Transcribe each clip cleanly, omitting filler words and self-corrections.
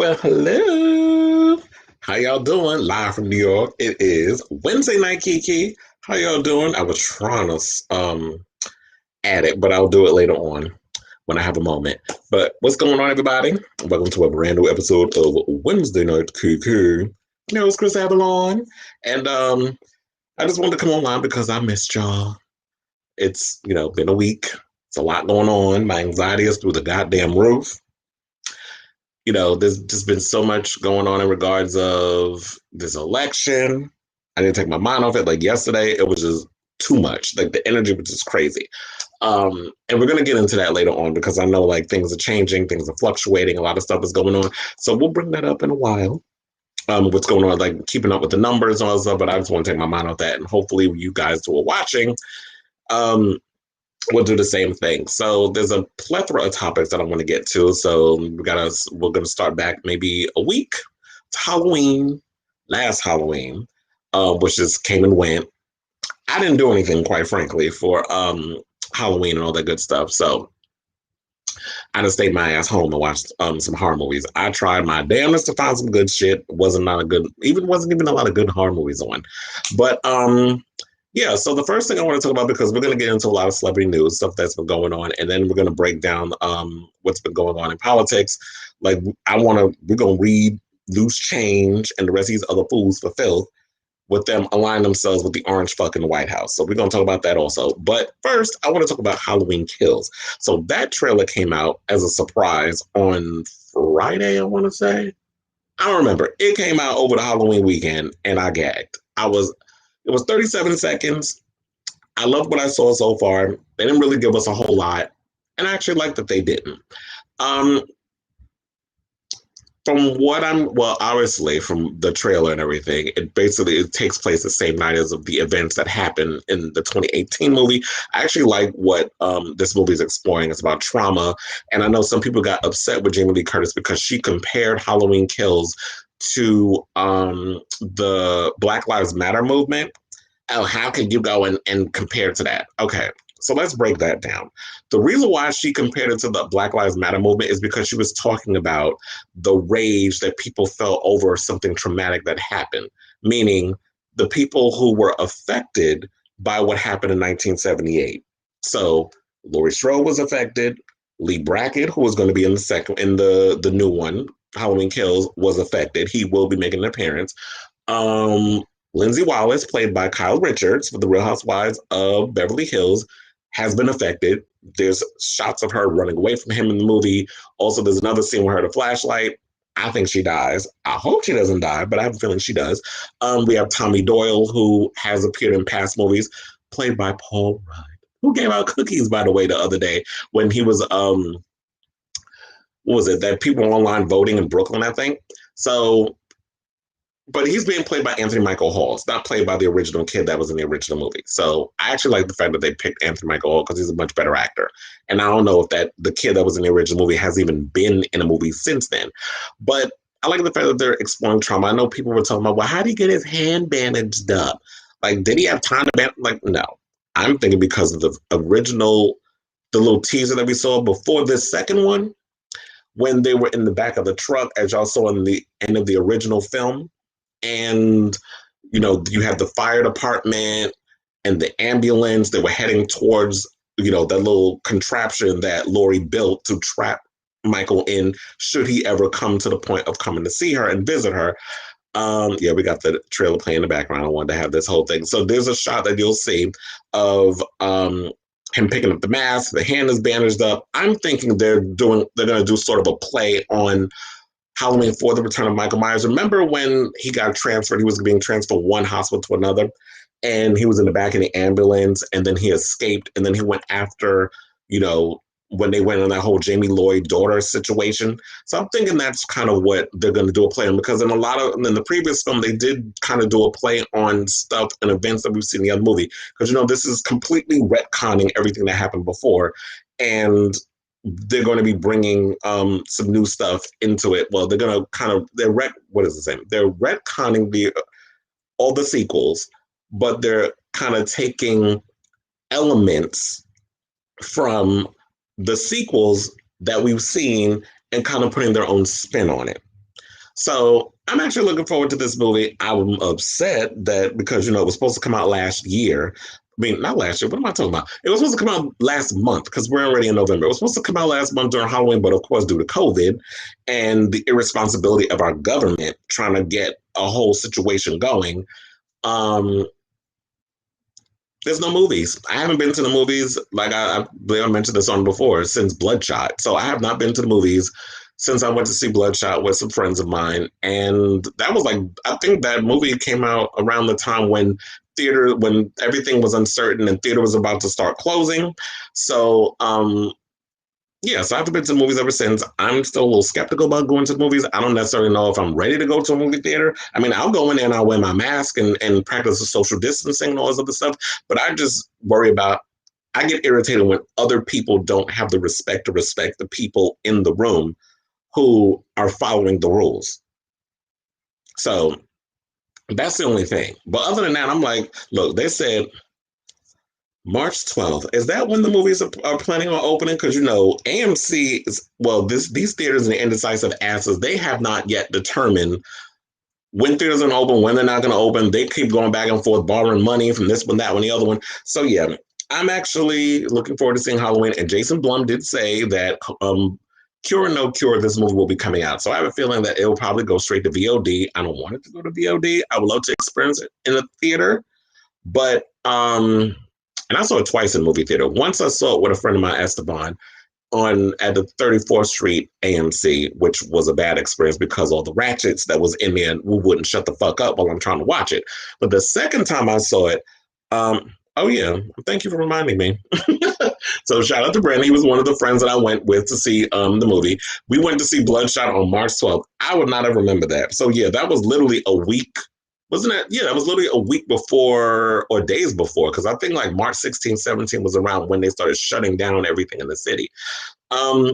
Well, hello. How y'all doing? Live from New York. It is Wednesday night, Kiki. How y'all doing? I was trying to add it, but I'll do it later on when I have a moment. But what's going on, everybody? Welcome to a brand new episode of Wednesday night, Kiki. It's Kris Avalon, and I just wanted to come online because I missed y'all. It's been a week. It's a lot going on. My anxiety is through the goddamn roof. There's just been so much going on in regards of this election. I didn't take my mind off it. Like yesterday, it was just too much. Like the energy was just crazy. And we're gonna get into that later on because I know like things are changing, things are fluctuating, a lot of stuff is going on. So we'll bring that up in a while. What's going on, like keeping up with the numbers and all that stuff, but I just want to take my mind off that. And hopefully you guys who are watching, we'll do the same thing. So there's a plethora of topics that I want to get to. So we're gonna start back maybe a week. It's Halloween, last Halloween, which just came and went. I didn't do anything, quite frankly, for Halloween and all that good stuff. So I just stayed my ass home and watched some horror movies. I tried my damnedest to find some good shit. Wasn't even a lot of good horror movies on. But yeah, so the first thing I want to talk about, because we're going to get into a lot of celebrity news, stuff that's been going on, and then we're going to break down what's been going on in politics. Like, we're going to read Loose Change and the rest of these other fools for filth with them align themselves with the orange fucking White House. So we're going to talk about that also. But first, I want to talk about Halloween Kills. So that trailer came out as a surprise on Friday, I want to say. I don't remember. It came out over the Halloween weekend, and I gagged. It was 37 seconds. I loved what I saw so far. They didn't really give us a whole lot, and I actually like that they didn't. Obviously from the trailer and everything, it takes place the same night as of the events that happened in the 2018 movie. I actually like what this movie is exploring. It's about trauma, and I know some people got upset with Jamie Lee Curtis because she compared Halloween Kills to the Black Lives Matter movement. Oh, how can you go and compare to that? Okay, so let's break that down. The reason why she compared it to the Black Lives Matter movement is because she was talking about the rage that people felt over something traumatic that happened, meaning the people who were affected by what happened in 1978. So Laurie Strode was affected. Lee Brackett, who was going to be in the new one, Halloween Kills, was affected. He will be making an appearance. Lindsay Wallace, played by Kyle Richards for The Real Housewives of Beverly Hills, has been affected. There's shots of her running away from him in the movie. Also, there's another scene with her at a flashlight. I think she dies. I hope she doesn't die, but I have a feeling she does. We have Tommy Doyle, who has appeared in past movies, played by Paul Rudd, who gave out cookies, by the way, the other day when he was, what was it, that people were online voting in Brooklyn, I think. So, but he's being played by Anthony Michael Hall. It's not played by the original kid that was in the original movie. So I actually like the fact that they picked Anthony Michael Hall because he's a much better actor. And I don't know if the kid that was in the original movie has even been in a movie since then. But I like the fact that they're exploring trauma. I know people were talking about, well, how did he get his hand bandaged up? Like, did he have time to bandage? Like, no. I'm thinking because of the little teaser that we saw before this second one, when they were in the back of the truck, as y'all saw in the end of the original film. And, you have the fire department and the ambulance. They were heading towards, that little contraption that Laurie built to trap Michael in, should he ever come to the point of coming to see her and visit her. Yeah, we got the trailer playing in the background. I wanted to have this whole thing. So there's a shot that you'll see of him picking up the mask. The hand is bandaged up. I'm thinking they're going to do sort of a play on Halloween for the Return of Michael Myers. Remember when he got transferred? He was being transferred from one hospital to another, and he was in the back of the ambulance, and then he escaped, and then he went after, when they went on that whole Jamie Lloyd daughter situation. So I'm thinking that's kind of what they're going to do a play on, because in the previous film, they did kind of do a play on stuff and events that we've seen in the other movie. Because, this is completely retconning everything that happened before. And they're going to be bringing some new stuff into it. Well, they're going to they're retconning all the sequels, but they're kind of taking elements from the sequels that we've seen and kind of putting their own spin on it. So I'm actually looking forward to this movie. I'm upset that because it was supposed to come out last year. I mean, not last year. What am I talking about? It was supposed to come out last month because we're already in November. It was supposed to come out last month during Halloween, but of course, due to COVID and the irresponsibility of our government trying to get a whole situation going, um, there's no movies. I haven't been to the movies, like I believe I mentioned this on before, since Bloodshot. So I have not been to the movies since I went to see Bloodshot with some friends of mine. And that was like, I think that movie came out around the time when everything was uncertain and theater was about to start closing. So yeah, so I haven't been to the movies ever since. I'm still a little skeptical about going to the movies. I don't necessarily know if I'm ready to go to a movie theater. I mean, I'll go in there and I'll wear my mask and practice the social distancing and all this other stuff. But I just worry about, I get irritated when other people don't have the respect to respect the people in the room who are following the rules. So that's the only thing. But other than that, I'm like, look, they said March 12th. Is that when the movies are planning on opening? Because AMC is, well, these theaters and the indecisive asses, they have not yet determined when theaters are going to open, when they're not going to open. They keep going back and forth, borrowing money from this one, that one, the other one. So yeah, I'm actually looking forward to seeing Halloween. And Jason Blum did say that Cure or No Cure, this movie will be coming out. So I have a feeling that it will probably go straight to VOD. I don't want it to go to VOD. I would love to experience it in a theater, but and I saw it twice in the movie theater. Once I saw it with a friend of mine, Esteban, at the 34th Street AMC, which was a bad experience because all the ratchets that was in there wouldn't shut the fuck up while I'm trying to watch it. But the second time I saw it, oh yeah, thank you for reminding me. So shout out to Brandon. He was one of the friends that I went with to see the movie. We went to see Bloodshot on March 12th. I would not have remembered that. So yeah, that was literally a week. Wasn't it? Yeah, that was literally a week before or days before, because I think like March 16, 17 was around when they started shutting down everything in the city. Um,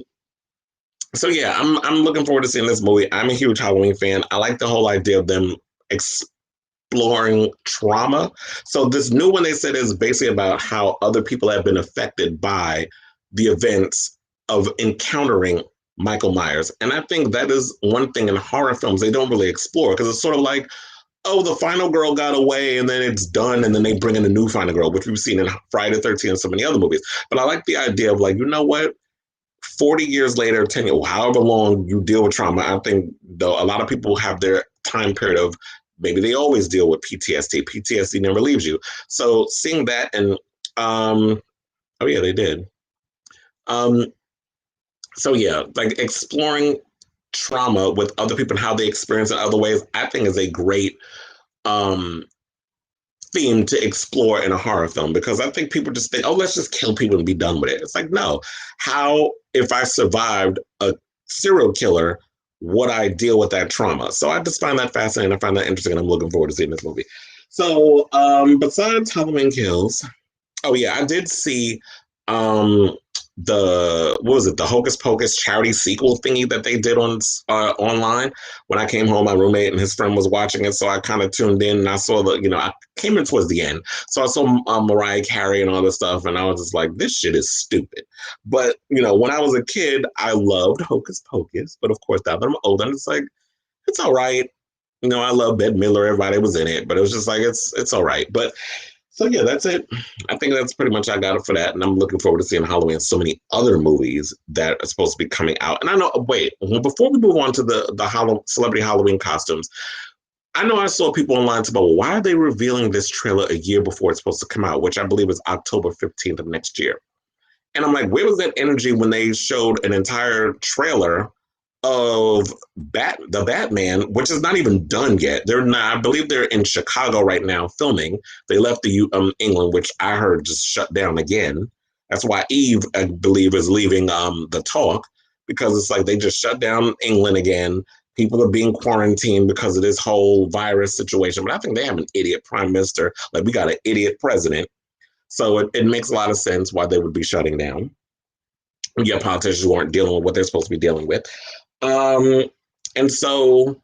so yeah, I'm looking forward to seeing this movie. I'm a huge Halloween fan. I like the whole idea of them exploring trauma. So this new one they said is basically about how other people have been affected by the events of encountering Michael Myers. And I think that is one thing in horror films they don't really explore, because it's sort of like, oh, the final girl got away and then it's done, and then they bring in a new final girl, which we've seen in Friday the 13th and so many other movies. But I like the idea of like, you know what? 40 years later, 10 years, however long you deal with trauma, I think though a lot of people have their time period of maybe they always deal with PTSD. PTSD never leaves you. So seeing that and oh yeah, they did. Um, so yeah, like exploring trauma with other people and how they experience it in other ways, I think is a great um theme to explore in a horror film, because I think people just think, oh, let's just kill people and be done with it. It's like, no, how, if I survived a serial killer, would I deal with that trauma? So I just find that fascinating. I find that interesting, and I'm looking forward to seeing this movie. So besides Halloween Kills, oh yeah, I did see um the, what was it, the Hocus Pocus charity sequel thingy that they did on online. When I came home, my roommate and his friend was watching it, so I kind of tuned in and I saw I came in towards the end, so I saw Mariah Carey and all this stuff, and I was just like, this shit is stupid. But when I was a kid, I loved Hocus Pocus, but of course now that I'm older, it's like, it's all right. I love Bette Midler, everybody was in it, but it was just like, it's all right. But so yeah, that's it. I think that's pretty much I got it for that, and I'm looking forward to seeing Halloween and so many other movies that are supposed to be coming out. And I know, wait, before we move on to the celebrity Halloween costumes, I know I saw people online talk about, well, why are they revealing this trailer a year before it's supposed to come out, which I believe is October 15th of next year. And I'm like, where was that energy when they showed an entire trailer of the Batman, which is not even done yet? They're not. I believe they're in Chicago right now filming. They left the England, which I heard just shut down again. That's why Eve, I believe, is leaving the talk, because it's like they just shut down England again. People are being quarantined because of this whole virus situation. But I think they have an idiot prime minister. Like, we got an idiot president. So it makes a lot of sense why they would be shutting down. Yeah, politicians who aren't dealing with what they're supposed to be dealing with. And so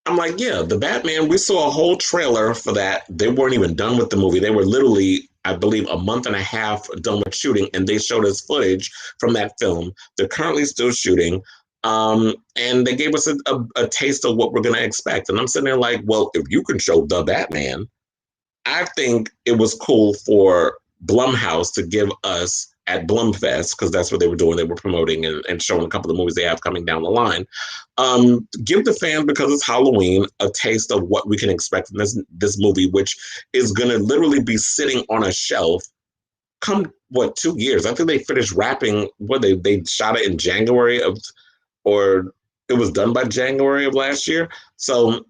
I'm like, yeah, the Batman, we saw a whole trailer for that. They weren't even done with the movie. They were literally, I believe, a month and a half done with shooting, and they showed us footage from that film. They're currently still shooting. And they gave us a taste of what we're going to expect. And I'm sitting there like, well, if you can show the Batman, I think it was cool for Blumhouse to give us at Blumfest, because that's what they were doing. They were promoting and showing a couple of movies they have coming down the line. Give the fans, because it's Halloween, a taste of what we can expect from this movie, which is going to literally be sitting on a shelf come, 2 years? I think they finished wrapping, they shot it in January or it was done by January of last year. So,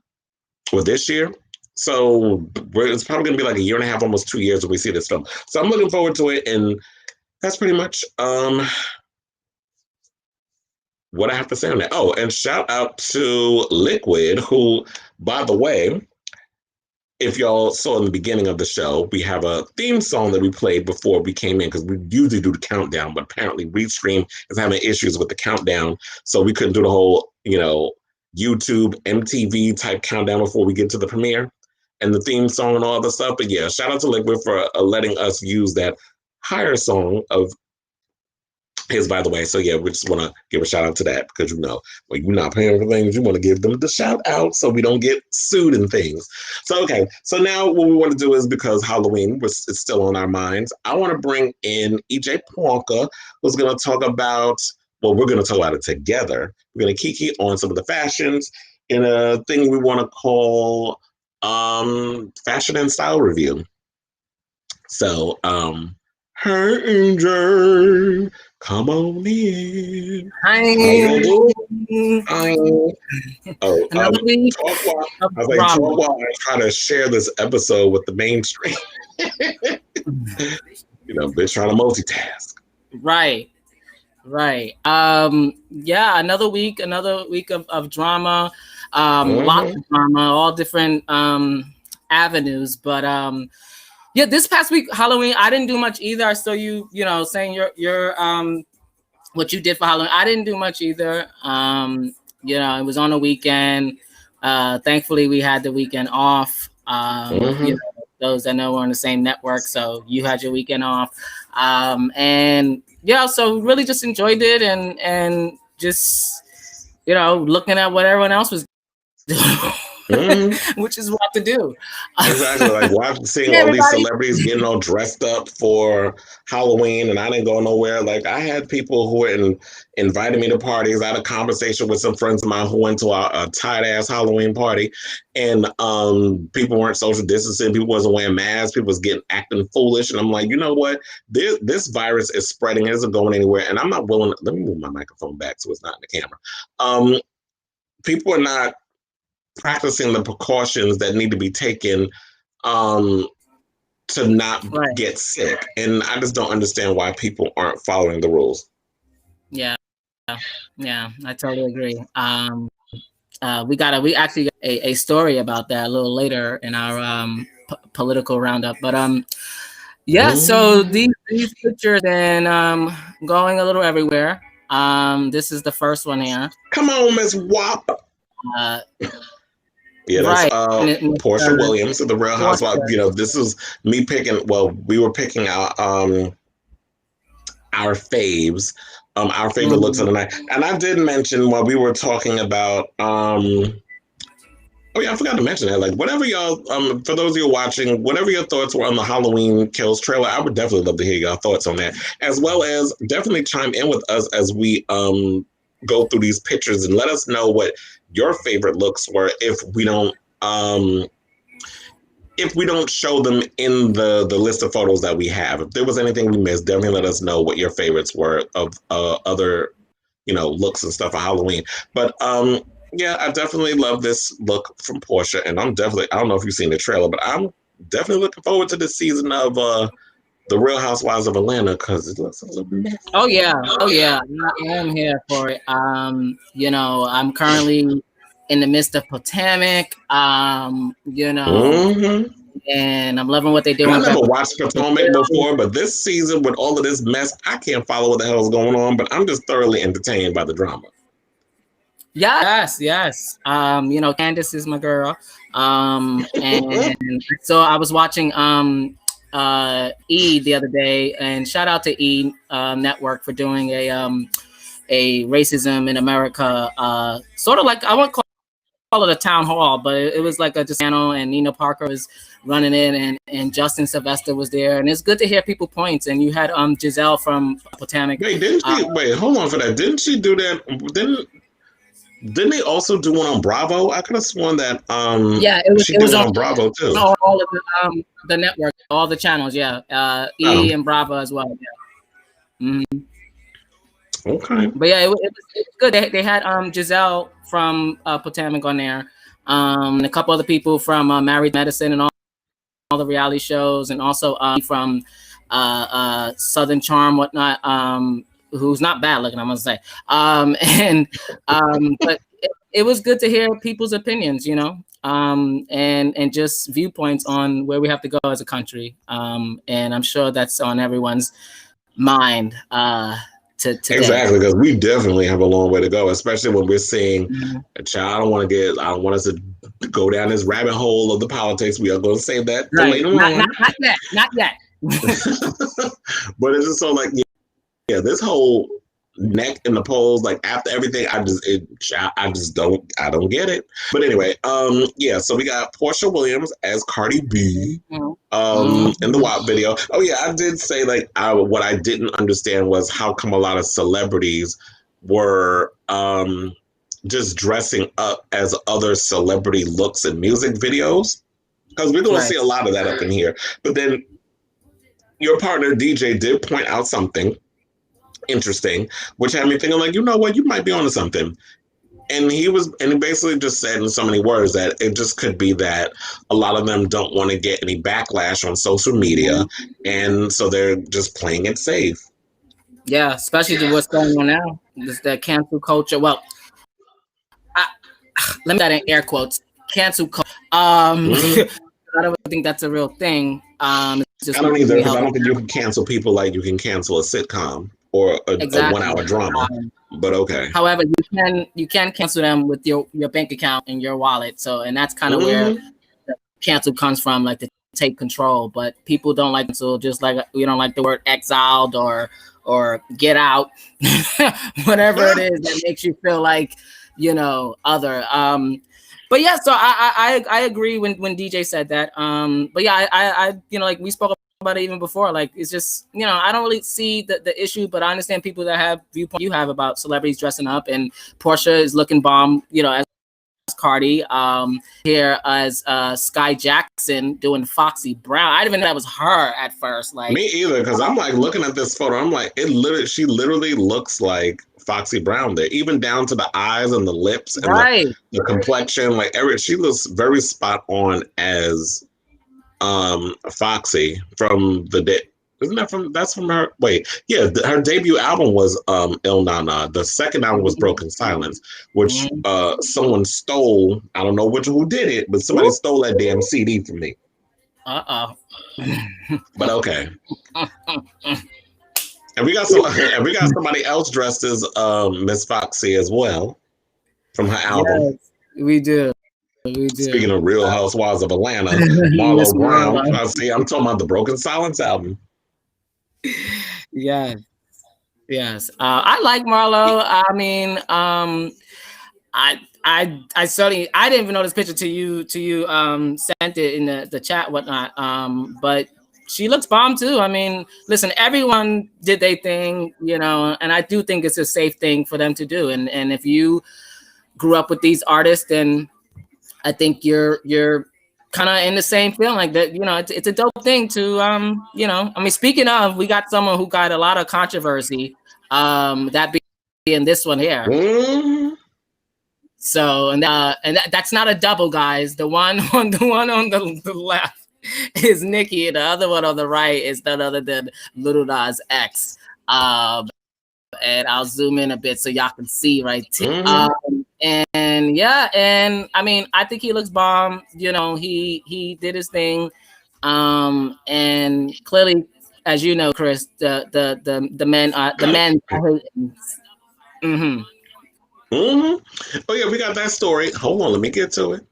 or this year. So it's probably going to be like a year and a half, almost 2 years when we see this film. So I'm looking forward to it. And that's pretty much what I have to say on that. Oh, and shout out to Liquid, who, by the way, if y'all saw in the beginning of the show, we have a theme song that we played before we came in, because we usually do the countdown, but apparently Restream is having issues with the countdown. So we couldn't do the whole, YouTube, MTV type countdown before we get to the premiere and the theme song and all the stuff. But yeah, shout out to Liquid for letting us use that higher song of his, by the way. So yeah, we just want to give a shout out to that, because when you're not paying for things, you want to give them the shout out so we don't get sued and things. So okay, so now what we want to do is, because Halloween is still on our minds, I want to bring in EJ Portia, who's going to talk about, well, we're going to talk about it together. We're going to kiki on some of the fashions in a thing we want to call fashion and style review. So hey, EJ, come on in. Hi. Hi. Oh, Another week. Talk while I try to share this episode with the mainstream. Bitch trying to multitask. Right. Yeah, another week of drama. Lots of drama, all different avenues. But yeah, this past week, Halloween, I didn't do much either. I saw you, saying your what you did for Halloween. I didn't do much either. It was on a weekend. Thankfully, we had the weekend off. Those that know we're on the same network, so you had your weekend off. And yeah, so really just enjoyed it and just looking at what everyone else was doing, which is what to do. Exactly, like seeing all these celebrities getting all dressed up for Halloween, and I didn't go nowhere. Like, I had people who were invited me to parties. I had a conversation with some friends of mine who went to a tight-ass Halloween party, and people weren't social distancing. People wasn't wearing masks. People was acting foolish, and I'm like, you know what? This virus is spreading. It isn't going anywhere, and I'm not willing. Let me move my microphone back so it's not in the camera. People are not practicing the precautions that need to be taken to not get sick. And I just don't understand why people aren't following the rules. Yeah, I totally agree. We actually got a story about that a little later in our political roundup. But so these pictures and going a little everywhere. This is the first one here. Come on, Miss Wop. Yeah, that's Portia Williams of the Real Housewives. This is me picking. Well, we were picking out our faves, our favorite looks of the night. And I did mention while we were talking about. Oh yeah, I forgot to mention that. Like, whatever y'all, for those of you watching, whatever your thoughts were on the Halloween Kills trailer, I would definitely love to hear your thoughts on that, as well as definitely chime in with us as we go through these pictures and let us know what your favorite looks were if we don't show them in the list of photos that we have. If there was anything we missed, definitely let us know what your favorites were of other looks and stuff for Halloween. But yeah, I definitely love this look from Portia, and I don't know if you've seen the trailer, but I'm definitely looking forward to this season of The Real Housewives of Atlanta, because it looks a little messy. Oh yeah, I am here for it. I'm currently in the midst of Potomac. And I'm loving what they're doing. I never watched Potomac before, but this season with all of this mess, I can't follow what the hell is going on. But I'm just thoroughly entertained by the drama. Yes. Candace is my girl. And so I was watching E the other day, and shout out to E Network for doing a racism in America, sort of like, I won't call it a town hall, but it was like a just panel, and Nina Parker was running it, and Justin Sylvester was there, and it's good to hear people points. And you had Giselle from Potomac. Wait, didn't she? Wait, hold on for that. Didn't she do that? Didn't they also do one on Bravo? I could have sworn that yeah, it was on Bravo too. All of the network, all the channels, yeah. E and Bravo as well. Yeah. Mm-hmm. Okay. But yeah, it was good. They had Giselle from Potomac on there, and a couple other people from Married Medicine and all the reality shows, and also from Southern Charm, whatnot, who's not bad looking, I'm gonna say. But it was good to hear people's opinions, you know, and just viewpoints on where we have to go as a country. And I'm sure that's on everyone's mind today. Exactly, because we definitely have a long way to go, especially when we're seeing a child. I don't want us to go down this rabbit hole of the politics. We are going to save that for later on. Not yet. But it's just so like, yeah, this whole neck in the polls, like after everything, I don't get it. But anyway, yeah, so we got Portia Williams as Cardi B in the WAP video. Oh yeah, I did say like what I didn't understand was how come a lot of celebrities were just dressing up as other celebrity looks in music videos, because we're going to see a lot of that up in here. But then your partner DJ did point out something interesting, which had me thinking like, you know what, you might be onto something. And he basically just said in so many words that it just could be that a lot of them don't want to get any backlash on social media, and so they're just playing it safe. Yeah, especially to what's going on now. This that cancel culture. Well, let me that in air quotes. Cancel culture. I don't think that's a real thing. I don't either, because I don't think you can cancel people like you can cancel a sitcom or a 1 hour drama. But okay. However, you can cancel them with your bank account and your wallet. So, and that's kind of where the cancel comes from, like to take control. But people don't like cancel, just like we don't like the word exiled or get out, whatever it is that makes you feel like, you know, other. But yeah, so I agree when DJ said that. But yeah, I you know, like we spoke about it even before. Like it's just, you know, I don't really see the issue, but I understand people that have viewpoint you have about celebrities dressing up, and Portia is looking bomb, you know, as Cardi. Here as Sky Jackson doing Foxy Brown. I didn't even know that was her at first. Like me either, because I'm like looking at this photo, I'm like, she literally looks like Foxy Brown there, even down to the eyes and the lips and the complexion. Like she looks very spot on as Foxy from the day. That's from her? Wait, yeah, her debut album was Il Nana. The second album was Broken Silence, which someone stole. I don't know who did it, but somebody stole that damn CD from me. But okay. And we got somebody else dressed as Miss Foxy as well from her album. Yes, we do. Speaking of Real Housewives of Atlanta, Marlo Brown. I'm talking about the Broken Silence album. Yes. I like Marlo. I mean, I certainly I didn't even know this picture to you sent it in the chat, whatnot. But she looks bomb too. I mean, listen, everyone did their thing, you know, and I do think it's a safe thing for them to do. And if you grew up with these artists, then I think you're kind of in the same feeling like that. You know, it's a dope thing to you know. I mean, speaking of, we got someone who got a lot of controversy. That being this one here. So and that's not a double, guys. The one on the left is Nicki, and the other one on the right is none other than Lil Nas X. And I'll zoom in a bit so y'all can see right there. And yeah, and I mean, I think he looks bomb. You know, he did his thing. And clearly, as you know, Kris, the men. Oh yeah, we got that story. Hold on, let me get to it.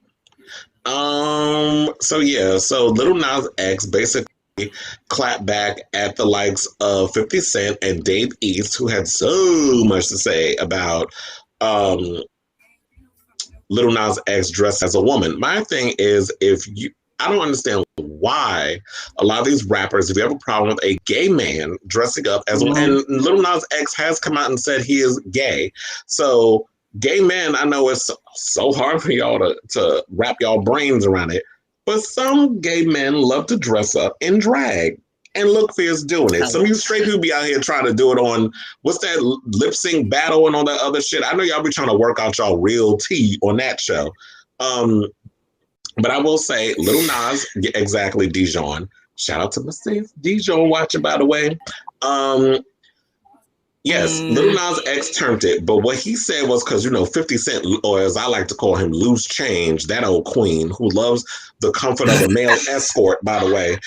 So Lil Nas X basically clap back at the likes of 50 Cent and Dave East, who had so much to say about Lil Nas X dressed as a woman. My thing is, I don't understand why a lot of these rappers, if you have a problem with a gay man dressing up as a woman, and Lil Nas X has come out and said he is gay. So gay men, I know it's so hard for y'all to wrap y'all brains around it, but some gay men love to dress up in drag and look fierce doing it. Some of you straight people be out here trying to do it on, what's that, lip sync battle and all that other shit. I know y'all be trying to work out y'all real tea on that show. But I will say, Lil Nas, exactly, Dijon. Shout out to my sis, Dijon, watching, by the way. Yes, Lil Nas X turned it, but what he said was because, 50 Cent, or as I like to call him, Loose Change, that old queen who loves the comfort of a male escort, by the way,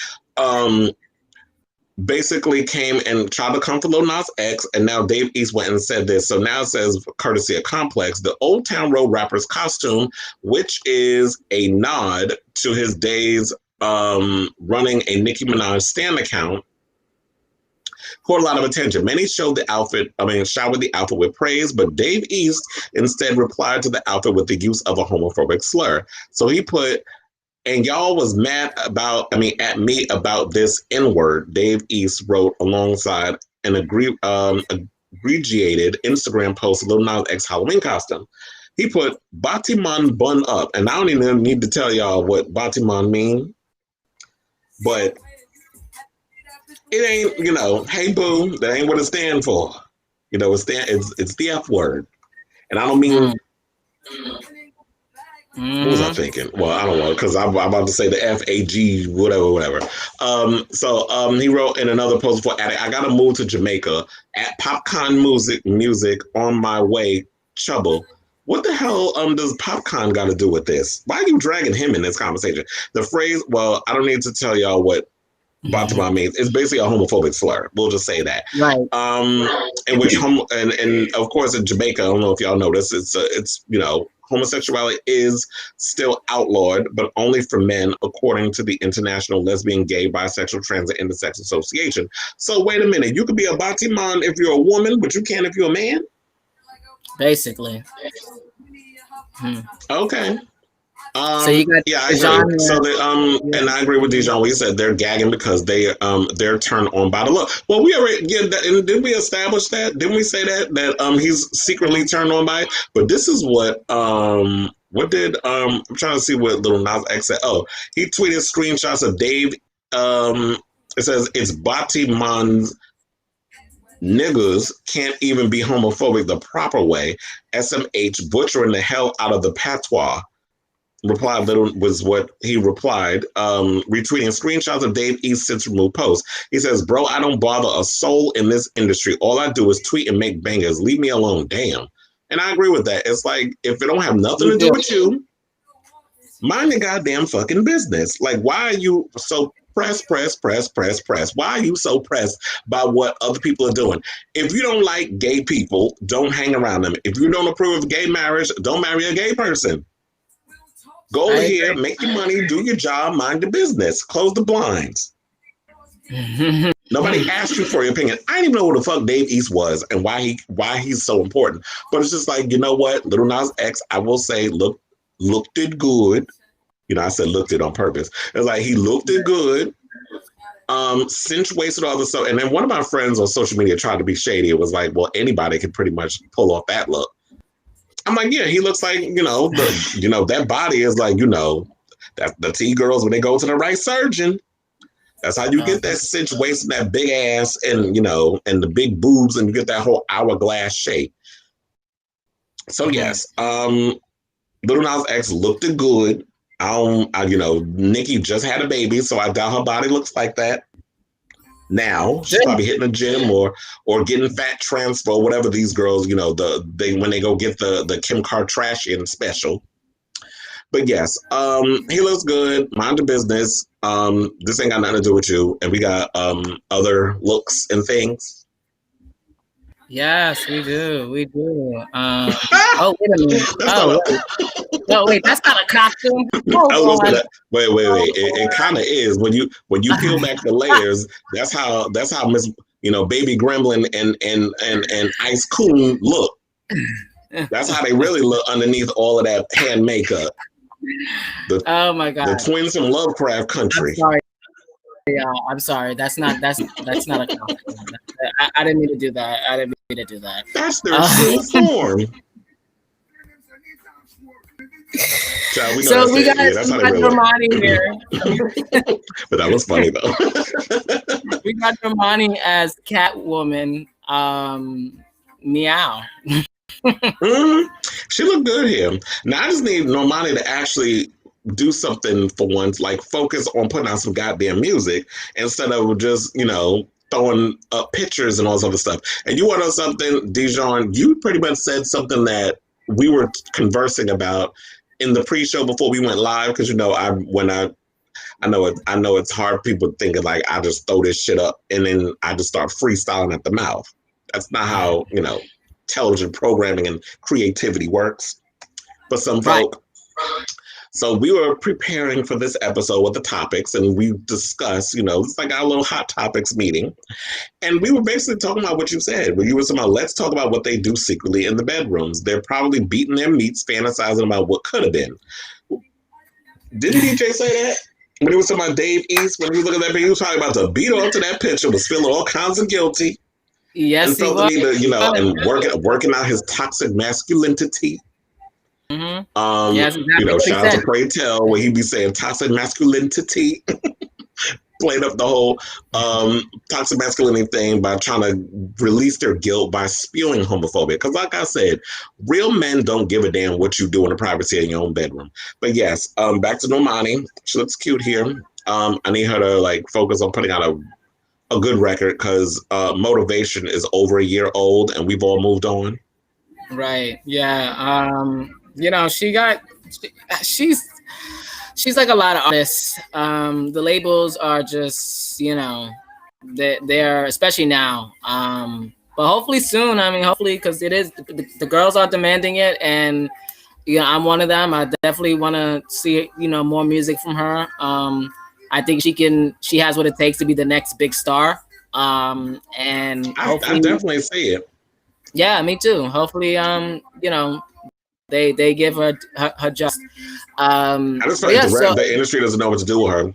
basically came and tried to come for Lil Nas X, and now Dave East went and said this. So now it says, courtesy of Complex, the Old Town Road rapper's costume, which is a nod to his days running a Nicki Minaj Stan account, caught a lot of attention. Many showered the outfit with praise, but Dave East instead replied to the outfit with the use of a homophobic slur. So he put, and y'all was mad at me about this N-word, Dave East wrote alongside an abbreviated Instagram post of Lil Nas X Halloween costume. He put, Batiman bun up. And I don't even need to tell y'all what Batiman mean, but it ain't, hey boo, that ain't what it stands for. It's the F word. And I don't mean... What was I thinking? Well, I don't know, because I'm about to say the F-A-G, whatever. So he wrote in another post for Addict, I gotta move to Jamaica at Popcorn music on my way, Trouble. What the hell does Popcorn got to do with this? Why are you dragging him in this conversation? The phrase, well, I don't need to tell y'all what Batiman means. It's basically a homophobic slur. We'll just say that. Right. In which and of course in Jamaica, I don't know if y'all know this, it's homosexuality is still outlawed, but only for men, according to the International Lesbian, Gay, Bisexual, Trans, and Intersex Association. So wait a minute, you could be a Batiman if you're a woman, but you can't if you're a man? Basically. Okay. So you got Dijon. So and I agree with Dijon. We said they're gagging because they're turned on by the look. Well, we already didn't we establish that? Didn't we say that he's secretly turned on by it? But this is what did I'm trying to see what Lil Nas X said. Oh, he tweeted screenshots of Dave. It says it's Batiman's niggas can't even be homophobic the proper way. SMH butchering the hell out of the patois. Was what he replied, retweeting screenshots of Dave East's since removed posts. He says, bro, I don't bother a soul in this industry. All I do is tweet and make bangers. Leave me alone. Damn. And I agree with that. It's like, if it don't have nothing to do with you, mind your goddamn fucking business. Like, why are you so press? Why are you so pressed by what other people are doing? If you don't like gay people, don't hang around them. If you don't approve of gay marriage, don't marry a gay person. Go over here, make your money, do your job, mind your business, close the blinds. Nobody asked you for your opinion. I didn't even know who the fuck Dave East was and why he's so important. But it's just like, you know what? Lil Nas X, I will say, looked it good. I said looked it on purpose. It's like he looked it good. Cinch wasted all the stuff. And then one of my friends on social media tried to be shady. It was like, well, anybody can pretty much pull off that look. I'm like, yeah, he looks like, that body is like, that the T-girls when they go to the right surgeon. That's how you get that cinch waist and that big ass and, and the big boobs and you get that whole hourglass shape. So yes, Lil Nas X looked good. Nicki just had a baby, so I doubt her body looks like that. Now she's probably hitting the gym or getting fat transfer, whatever these girls, when they go get the Kim Kardashian special. But yes, he looks good. Mind your business. This ain't got nothing to do with you. And we got other looks and things. Yes, we do. We do. Oh, wait a minute. No, wait, that's not a costume. Hold I was on. gonna say that. Wait. It kind of is when you peel back the layers. That's how Miss Baby Gremlin and Ice Coon look. That's how they really look underneath all of that hand makeup. Oh my God. The twins from Lovecraft Country. I'm sorry. Yeah, I'm sorry. That's not a costume. I didn't mean to do that. I didn't mean to do that. That's their true form. Child, we know So that's we got, that's how they really Normani here. But that was funny though. We got Normani as Catwoman. Meow. She looked good here. Now I just need Normani to actually do something for once, like focus on putting out some goddamn music instead of just, throwing up pictures and all this other stuff. And you want to know something, Dijon? You pretty much said something that we were conversing about in the pre-show before we went live, because I know it's hard. People thinking like I just throw this shit up and then I just start freestyling at the mouth. That's not how television programming and creativity works. But some folk. So we were preparing for this episode with the topics, and we discussed, it's like our little hot topics meeting. And we were basically talking about what you said. When you were talking about, let's talk about what they do secretly in the bedrooms. They're probably beating their meats, fantasizing about what could have been. Didn't DJ say that? When he was talking about Dave East, when he was looking at that, he was talking about the beat onto that picture, was feeling all kinds of guilty. Yes, and felt the need to, and working out his toxic masculinity. Mm-hmm. Yes, exactly shout out to Pray Tell, where he'd be saying toxic masculinity. Played up the whole toxic masculinity thing by trying to release their guilt by spewing homophobia. Because like I said, real men don't give a damn what you do in the privacy of your own bedroom. But yes, back to Normani. She looks cute here. I need her to focus on putting out a good record, because Motivation is over a year old and we've all moved on. Right. Yeah. She's like a lot of artists. The labels are just, they're especially now. But hopefully soon. I mean, hopefully, because it is the girls are demanding it, and I'm one of them. I definitely want to see more music from her. I think she has what it takes to be the next big star. And hopefully, I definitely see it. Yeah, me too. Hopefully, they give her just. I just feel like the industry doesn't know what to do with her.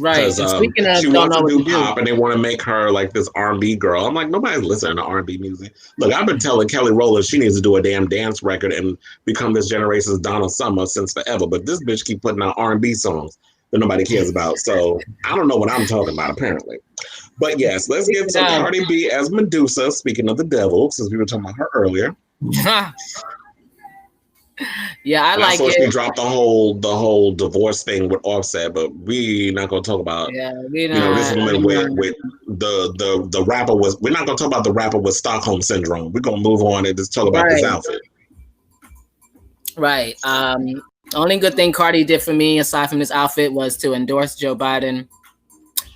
Right. Speaking of, she wants to do pop, and they want to make her like this R&B girl. I'm like, nobody's listening to R&B music. Look, I've been telling Kelly Rowland she needs to do a damn dance record and become this generation's Donna Summer since forever. But this bitch keep putting out R&B songs that nobody cares about. So I don't know what I'm talking about, apparently. But yes, let's get some Cardi B as Medusa. Speaking of the devil, since we were talking about her earlier. Yeah, I like it. She dropped the whole divorce thing with Offset, but we not gonna talk about this woman with the rapper was. We're not gonna talk about the rapper with Stockholm syndrome. We're gonna move on and just talk about this outfit. Right. Only good thing Cardi did for me, aside from this outfit, was to endorse Joe Biden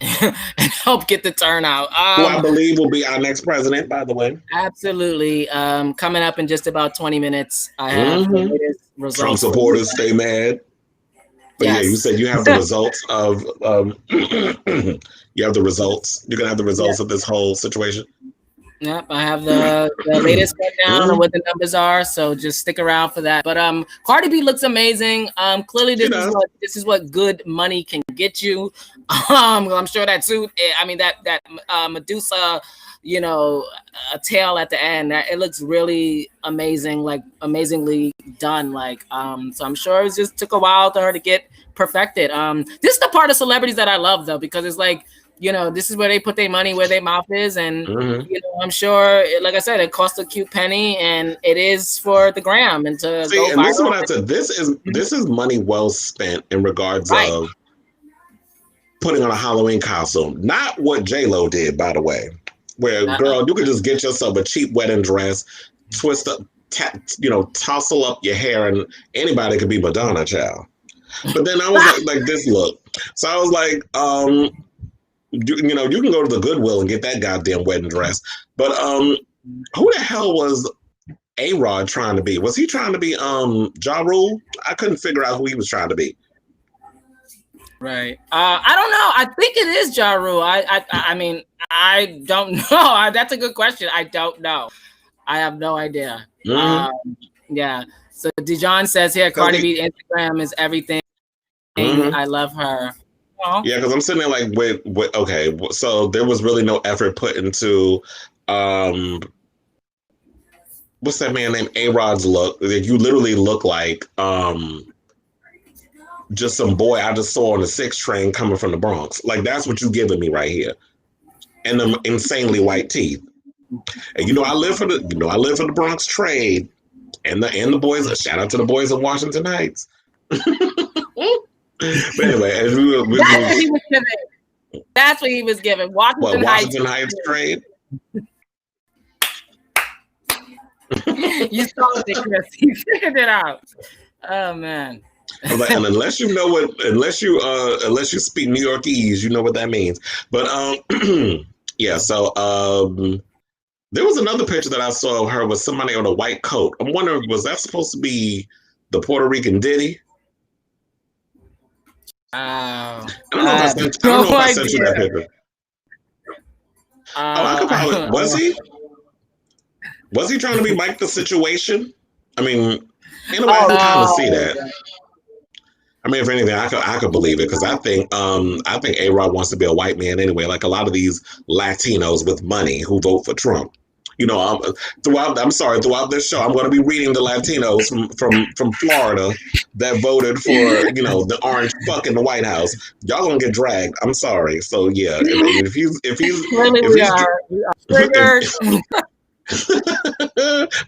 and help get the turnout. Who I believe will be our next president, by the way. Absolutely. Coming up in just about 20 minutes, I have the latest results. Trump supporters stay mad. But yes. Yeah, you said you have the results of you have the results. You're gonna have the results of this whole situation. Yep, I have the latest rundown on what the numbers are, so just stick around for that. But Cardi B looks amazing. Clearly this is what good money can get you. I'm sure that suit, I mean that Medusa, a tail at the end, that it looks really amazing, like amazingly done. So I'm sure it just took a while for her to get perfected. This is the part of celebrities that I love though, because it's like, this is where they put their money where their mouth is. And, I'm sure, like I said, it costs a cute penny and it is for the gram and to go viral. This is what I said. This is money well spent in regards of putting on a Halloween costume. Not what J-Lo did, by the way, where, girl, you could just get yourself a cheap wedding dress, twist up, tousle up your hair, and anybody could be Madonna, child. But then I was like this look. So I was like, you can go to the Goodwill and get that goddamn wedding dress. But Who the hell was A-Rod trying to be? Was he trying to be Ja Rule? I couldn't figure out who he was trying to be. Right. I don't know. I think it is Ja Rule. I mean, I don't know. That's a good question. I don't know. I have no idea. Yeah. So Dijon says here, Cardi B Instagram is everything. I love her. Oh. Yeah, because I'm sitting there like, wait, okay. So there was really no effort put into what's that man named A-Rod's look? You literally look like just some boy I just saw on the 6 train coming from the Bronx. Like that's what you giving me right here. And them insanely white teeth. And I live for the Bronx trade. And the boys, shout out to the boys of Washington Heights. But anyway, as that's what he was given. That's what he was given. Washington Heights trade. You saw it, Kris. You figured it out. Oh man. Like, and unless you speak New Yorkese, you know what that means. But yeah. So there was another picture that I saw of her with somebody on a white coat. I'm wondering, was that supposed to be the Puerto Rican Diddy? I don't know if I sent you that picture. I could probably. Was he trying to be Mike the Situation? I mean, in a way, I can kind of see that. I mean, if anything, I could believe it because I think A-Rod wants to be a white man anyway. Like a lot of these Latinos with money who vote for Trump. Throughout this show, I'm going to be reading the Latinos from Florida that voted for the orange fuck in the White House. Y'all gonna get dragged. I'm sorry. So yeah, if he's triggered.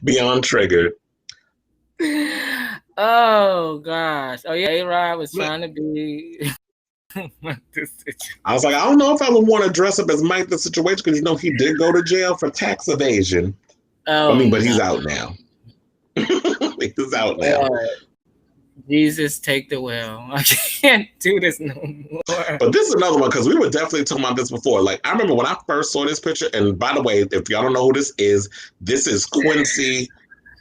Beyond triggered. Oh gosh. Oh yeah, A-Rod was trying to be I was like, I don't know if I would want to dress up as Mike the Situation because he did go to jail for tax evasion. But he's out now. He's out now. Jesus, take the wheel. I can't do this no more. But this is another one because we were definitely talking about this before. Like I remember when I first saw this picture, and by the way, if y'all don't know who this is Quincy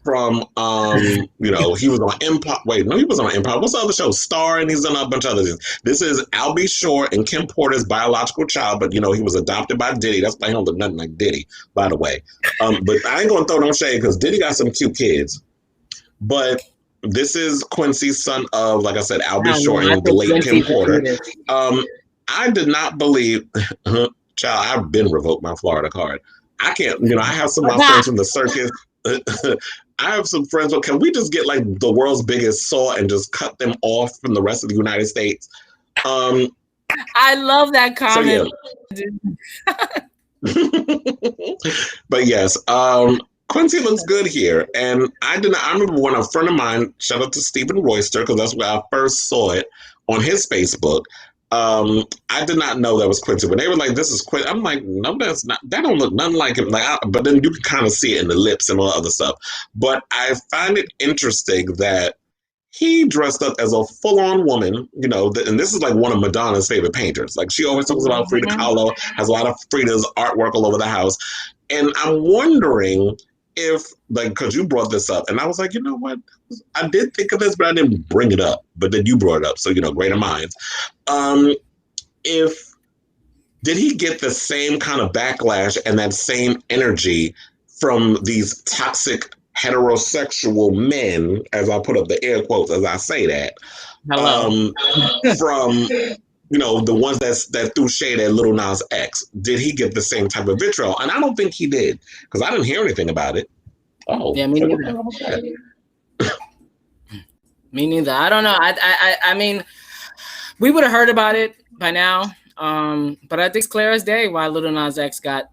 from he was on Empire. Wait, no, he was on Empire. What's the other show? Star, and he's done a bunch of other things. This is Albie Shore and Kim Porter's biological child, but he was adopted by Diddy. That's why he don't look nothing like Diddy, by the way. But I ain't gonna throw no shade because Diddy got some cute kids. But this is Quincy's son of, like I said, Albie Shore and the late Kim Porter. I did not believe, child, I've been revoked my Florida card. I can't, I have some of my friends from the circus. I have some friends, but can we just get like the world's biggest saw and just cut them off from the rest of the United States? I love that comment. So, yeah. But yes, Quincy looks good here. And I remember when a friend of mine, shout out to Stephen Royster, because that's where I first saw it on his Facebook. I did not know that was Quincy. When they were like, this is Quincy, I'm like, no, that's not, that don't look nothing like him. But then you can kind of see it in the lips and all the other stuff. But I find it interesting that he dressed up as a full-on woman, and this is like one of Madonna's favorite painters. Like she always talks about Frida Kahlo, has a lot of Frida's artwork all over the house. And I'm wondering if, because you brought this up, and I was like, you know what? I did think of this, but I didn't bring it up. But then you brought it up, so greater minds. Did he get the same kind of backlash and that same energy from these toxic heterosexual men, as I put up the air quotes as I say that, from the ones that threw shade at Lil Nas X? Did he get the same type of vitriol? And I don't think he did, because I didn't hear anything about it. Oh, yeah, me neither. Me neither. I don't know. I mean, we would have heard about it by now. But I think it's clear as day why Lil Nas X got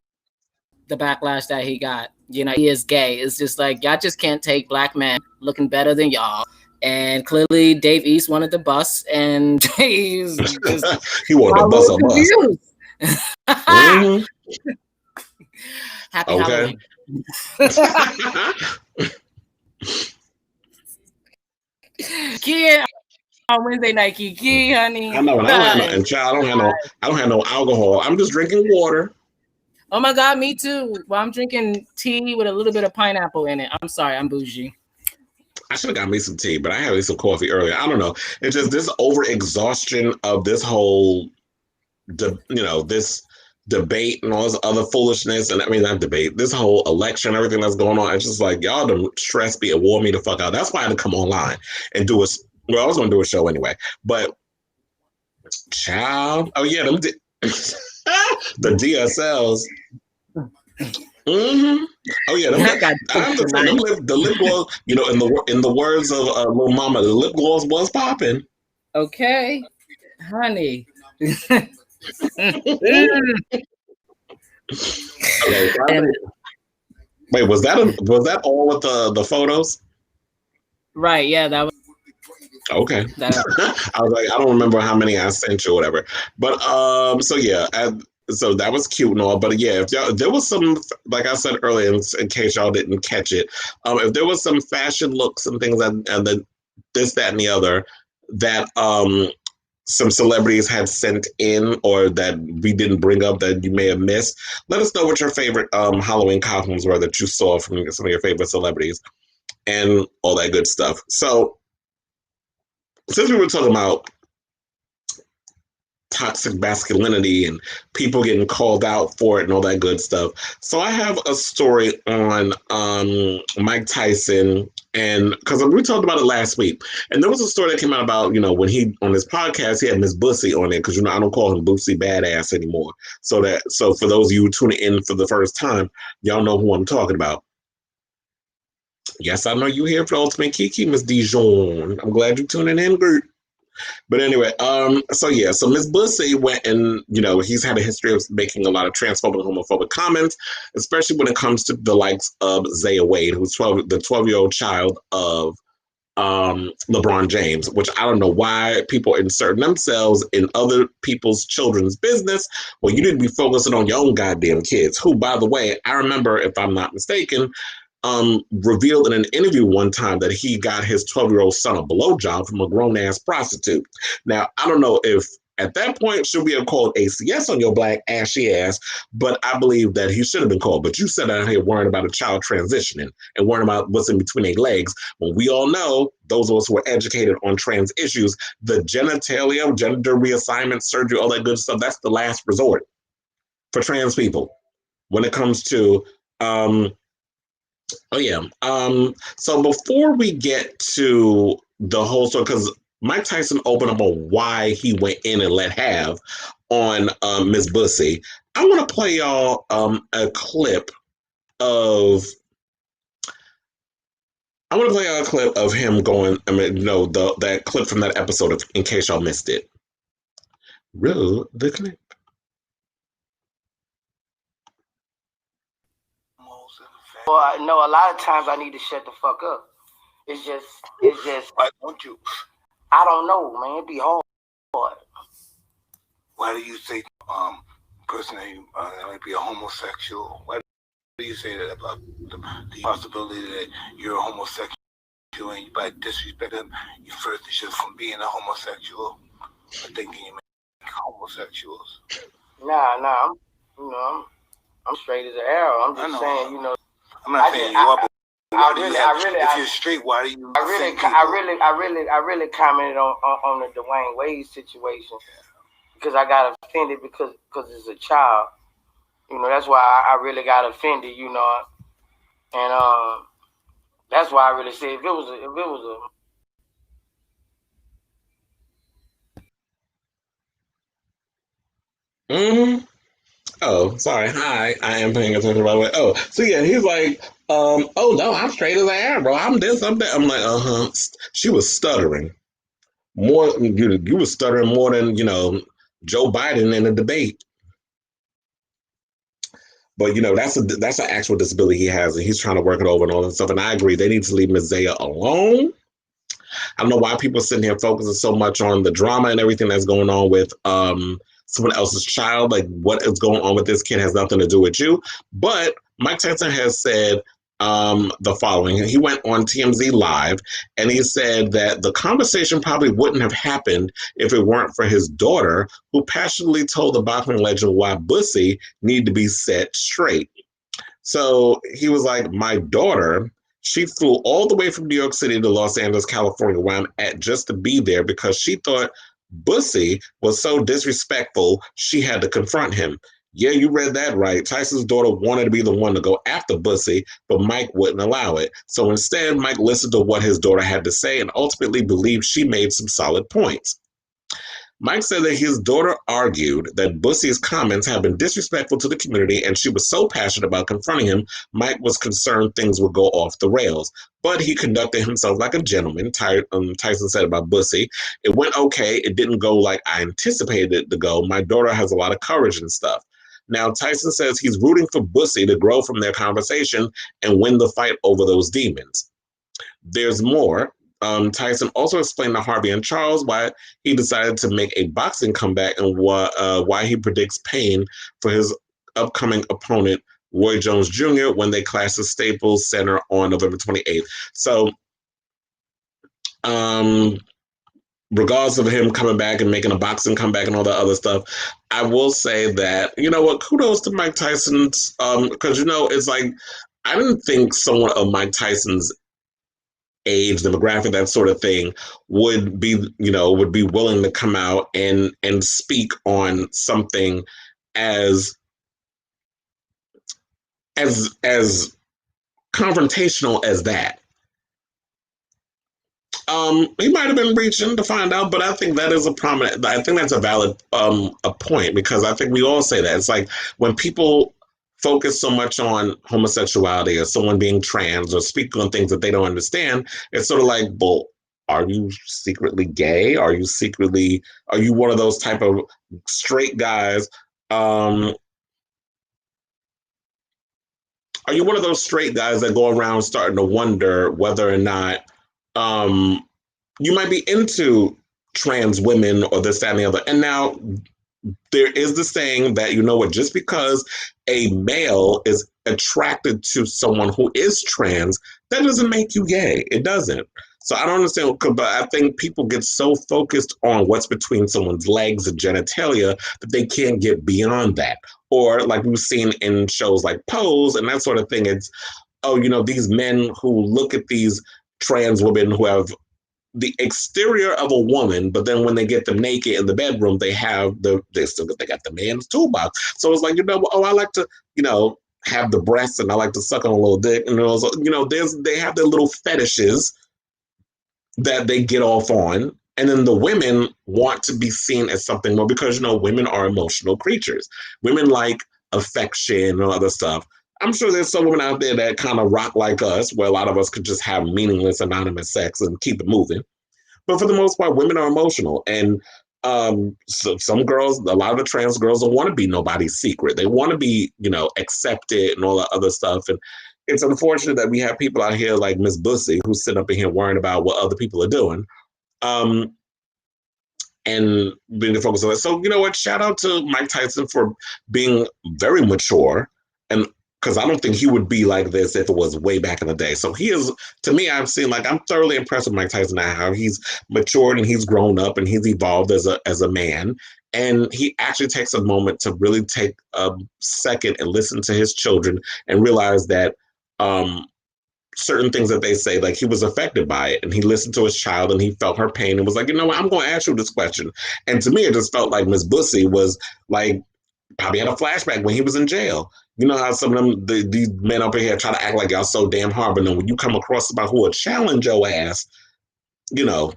the backlash that he got. He is gay. It's just like, y'all just can't take black men looking better than y'all. And clearly Dave East wanted the bus, and he's just, he wanted to bus a bus. Mm-hmm. Happy Halloween. Kid on Wednesday night, honey. I know, and child, I don't have no alcohol. I'm just drinking water. Oh my God, me too. Well, I'm drinking tea with a little bit of pineapple in it. I'm sorry, I'm bougie. I should have got me some tea, but I had some coffee earlier. I don't know. It's just this overexhaustion of this whole, this debate and all this other foolishness. And I mean, not debate, this whole election, everything that's going on. It's just like, y'all done stress me and wore me the fuck out. That's why I had to come online and do I was going to do a show anyway. But, child, oh yeah, the DSLs. Mm-hmm. Oh yeah, I have to say, the lip gloss. In the words of Lil Mama, the lip gloss was popping. Okay, honey. Okay, wait, was that all with the photos? Right. Yeah, that was. Okay. I was like, I don't remember how many I sent you or whatever. But so yeah, so that was cute and all. But yeah, if there was some, like I said earlier, in case y'all didn't catch it, if there was some fashion looks and things and the this, that, and the other that some celebrities had sent in or that we didn't bring up that you may have missed, let us know what your favorite Halloween costumes were that you saw from some of your favorite celebrities and all that good stuff. So since we were talking about toxic masculinity and people getting called out for it and all that good stuff, so I have a story on Mike Tyson, and because we talked about it last week, and there was a story that came out about when he on his podcast he had Miss Bussy on it, because I don't call him Boosie Badass anymore. So for those of you tuning in for the first time, y'all know who I'm talking about. Yes, I know you here for Ultimate Kiki, Miss Dijon. I'm glad you're tuning in, group. But anyway, so Miss Bussy went and, he's had a history of making a lot of transphobic and homophobic comments, especially when it comes to the likes of Zaya Wade, who's the 12-year-old child of LeBron James, which I don't know why people insert themselves in other people's children's business. Well, you need to be focusing on your own goddamn kids, who, by the way, I remember, if I'm not mistaken, revealed in an interview one time that he got his 12-year-old son a blowjob from a grown-ass prostitute. Now, I don't know if at that point should we have called ACS on your black ashy ass, but I believe that he should have been called. But you said out here worrying about a child transitioning and worrying about what's in between their legs, when we all know, those of us who are educated on trans issues, the genitalia, gender reassignment surgery, all that good stuff, that's the last resort for trans people when it comes to so before we get to the whole story, because Mike Tyson opened up on why he went in and let have on Miss Bussy, I want to play y'all a clip of. I want to play y'all a clip of him going. That clip from that episode, in case y'all missed it. Roll the clip. Well, I know a lot of times I need to shut the fuck up. It's just. Why don't you? I don't know, man. It'd be hard. Why do you say person that might be a homosexual? Why do you say that about the possibility that you're a homosexual and you by disrespect them, you further yourself from being a homosexual or thinking you make homosexuals? Nah. I'm straight as an arrow. I'm just saying, I'm not saying you are, but if you're straight, why do you? I really commented on the Dwayne Wade situation because I got offended because it's a child. That's why I really got offended. And that's why I really said if it was a. Mm-hmm. Oh, sorry. Hi, I am paying attention, by the way. Oh, so yeah, he's like, oh no, I'm straight as I am, bro. I'm this, I'm that. I'm like, She was stuttering more. You was stuttering more than Joe Biden in a debate. But that's an actual disability he has, and he's trying to work it over and all that stuff. And I agree, they need to leave Ms. Zaya alone. I don't know why people are sitting here focusing so much on the drama and everything that's going on with someone else's child. Like, what is going on with this kid has nothing to do with you. But Mike Tyson has said the following. He went on TMZ Live and he said that the conversation probably wouldn't have happened if it weren't for his daughter, who passionately told the boxing legend why Bussy needed to be set straight. So he was like, my daughter, she flew all the way from New York City to Los Angeles, California, where I'm at, just to be there because she thought Bussy was so disrespectful, she had to confront him. Yeah, you read that right. Tyson's daughter wanted to be the one to go after Bussy, but Mike wouldn't allow it. So instead, Mike listened to what his daughter had to say and ultimately believed she made some solid points. Mike said that his daughter argued that Bussy's comments had been disrespectful to the community, and she was so passionate about confronting him, Mike was concerned things would go off the rails. But he conducted himself like a gentleman, Tyson said about Bussy. It went okay. It didn't go like I anticipated it to go. My daughter has a lot of courage and stuff. Now, Tyson says he's rooting for Bussy to grow from their conversation and win the fight over those demons. There's more. Tyson also explained to Harvey and Charles why he decided to make a boxing comeback and why he predicts pain for his upcoming opponent, Roy Jones Jr., when they clash at Staples Center on November 28th. So, regardless of him coming back and making a boxing comeback and all that other stuff, I will say that, you know what, kudos to Mike Tyson's, because, you know, it's like, I didn't think someone of Mike Tyson's age, demographic, that sort of thing would be willing to come out and speak on something as confrontational as that. He might have been reaching to find out, but I think that is I think that's a valid a point, because I think we all say that. It's like when people focus so much on homosexuality or someone being trans or speak on things that they don't understand, it's sort of like, well, are you secretly gay? Are you one of those type of straight guys? Are you one of those straight guys that go around starting to wonder whether or not you might be into trans women or this, that, and the other? And now there is the saying that, you know what, just because a male is attracted to someone who is trans, that doesn't make you gay. It doesn't. So I don't understand, but I think people get so focused on what's between someone's legs and genitalia that they can't get beyond that. Or like we've seen in shows like Pose and that sort of thing, it's, oh, you know, these men who look at these trans women who have the exterior of a woman, but then when they get them naked in the bedroom, they got the man's toolbox. So it's like, you know, oh, I like to, you know, have the breasts and I like to suck on a little dick, and also, you know, they have their little fetishes that they get off on, and then the women want to be seen as something more, because, you know, women are emotional creatures. Women like affection and other stuff. I'm sure there's some women out there that kind of rock like us, where a lot of us could just have meaningless, anonymous sex and keep it moving. But for the most part, women are emotional. And so some girls, a lot of the trans girls don't want to be nobody's secret. They want to be, you know, accepted and all that other stuff. And it's unfortunate that we have people out here like Miss Bussy who's sitting up in here worrying about what other people are doing. And being the focus on that. So, you know what? Shout out to Mike Tyson for being very mature, and because I don't think he would be like this if it was way back in the day. So he is, to me, I'm thoroughly impressed with Mike Tyson now, how he's matured and he's grown up and he's evolved as a man. And he actually takes a moment to really take a second and listen to his children and realize that certain things that they say, like, he was affected by it, and he listened to his child and he felt her pain and was like, you know what, I'm going to ask you this question. And to me, it just felt like Miss Bussy was like, probably had a flashback when he was in jail. You know how some of them, these men up in here try to act like y'all so damn hard, but then when you come across somebody who will challenge your ass, you know,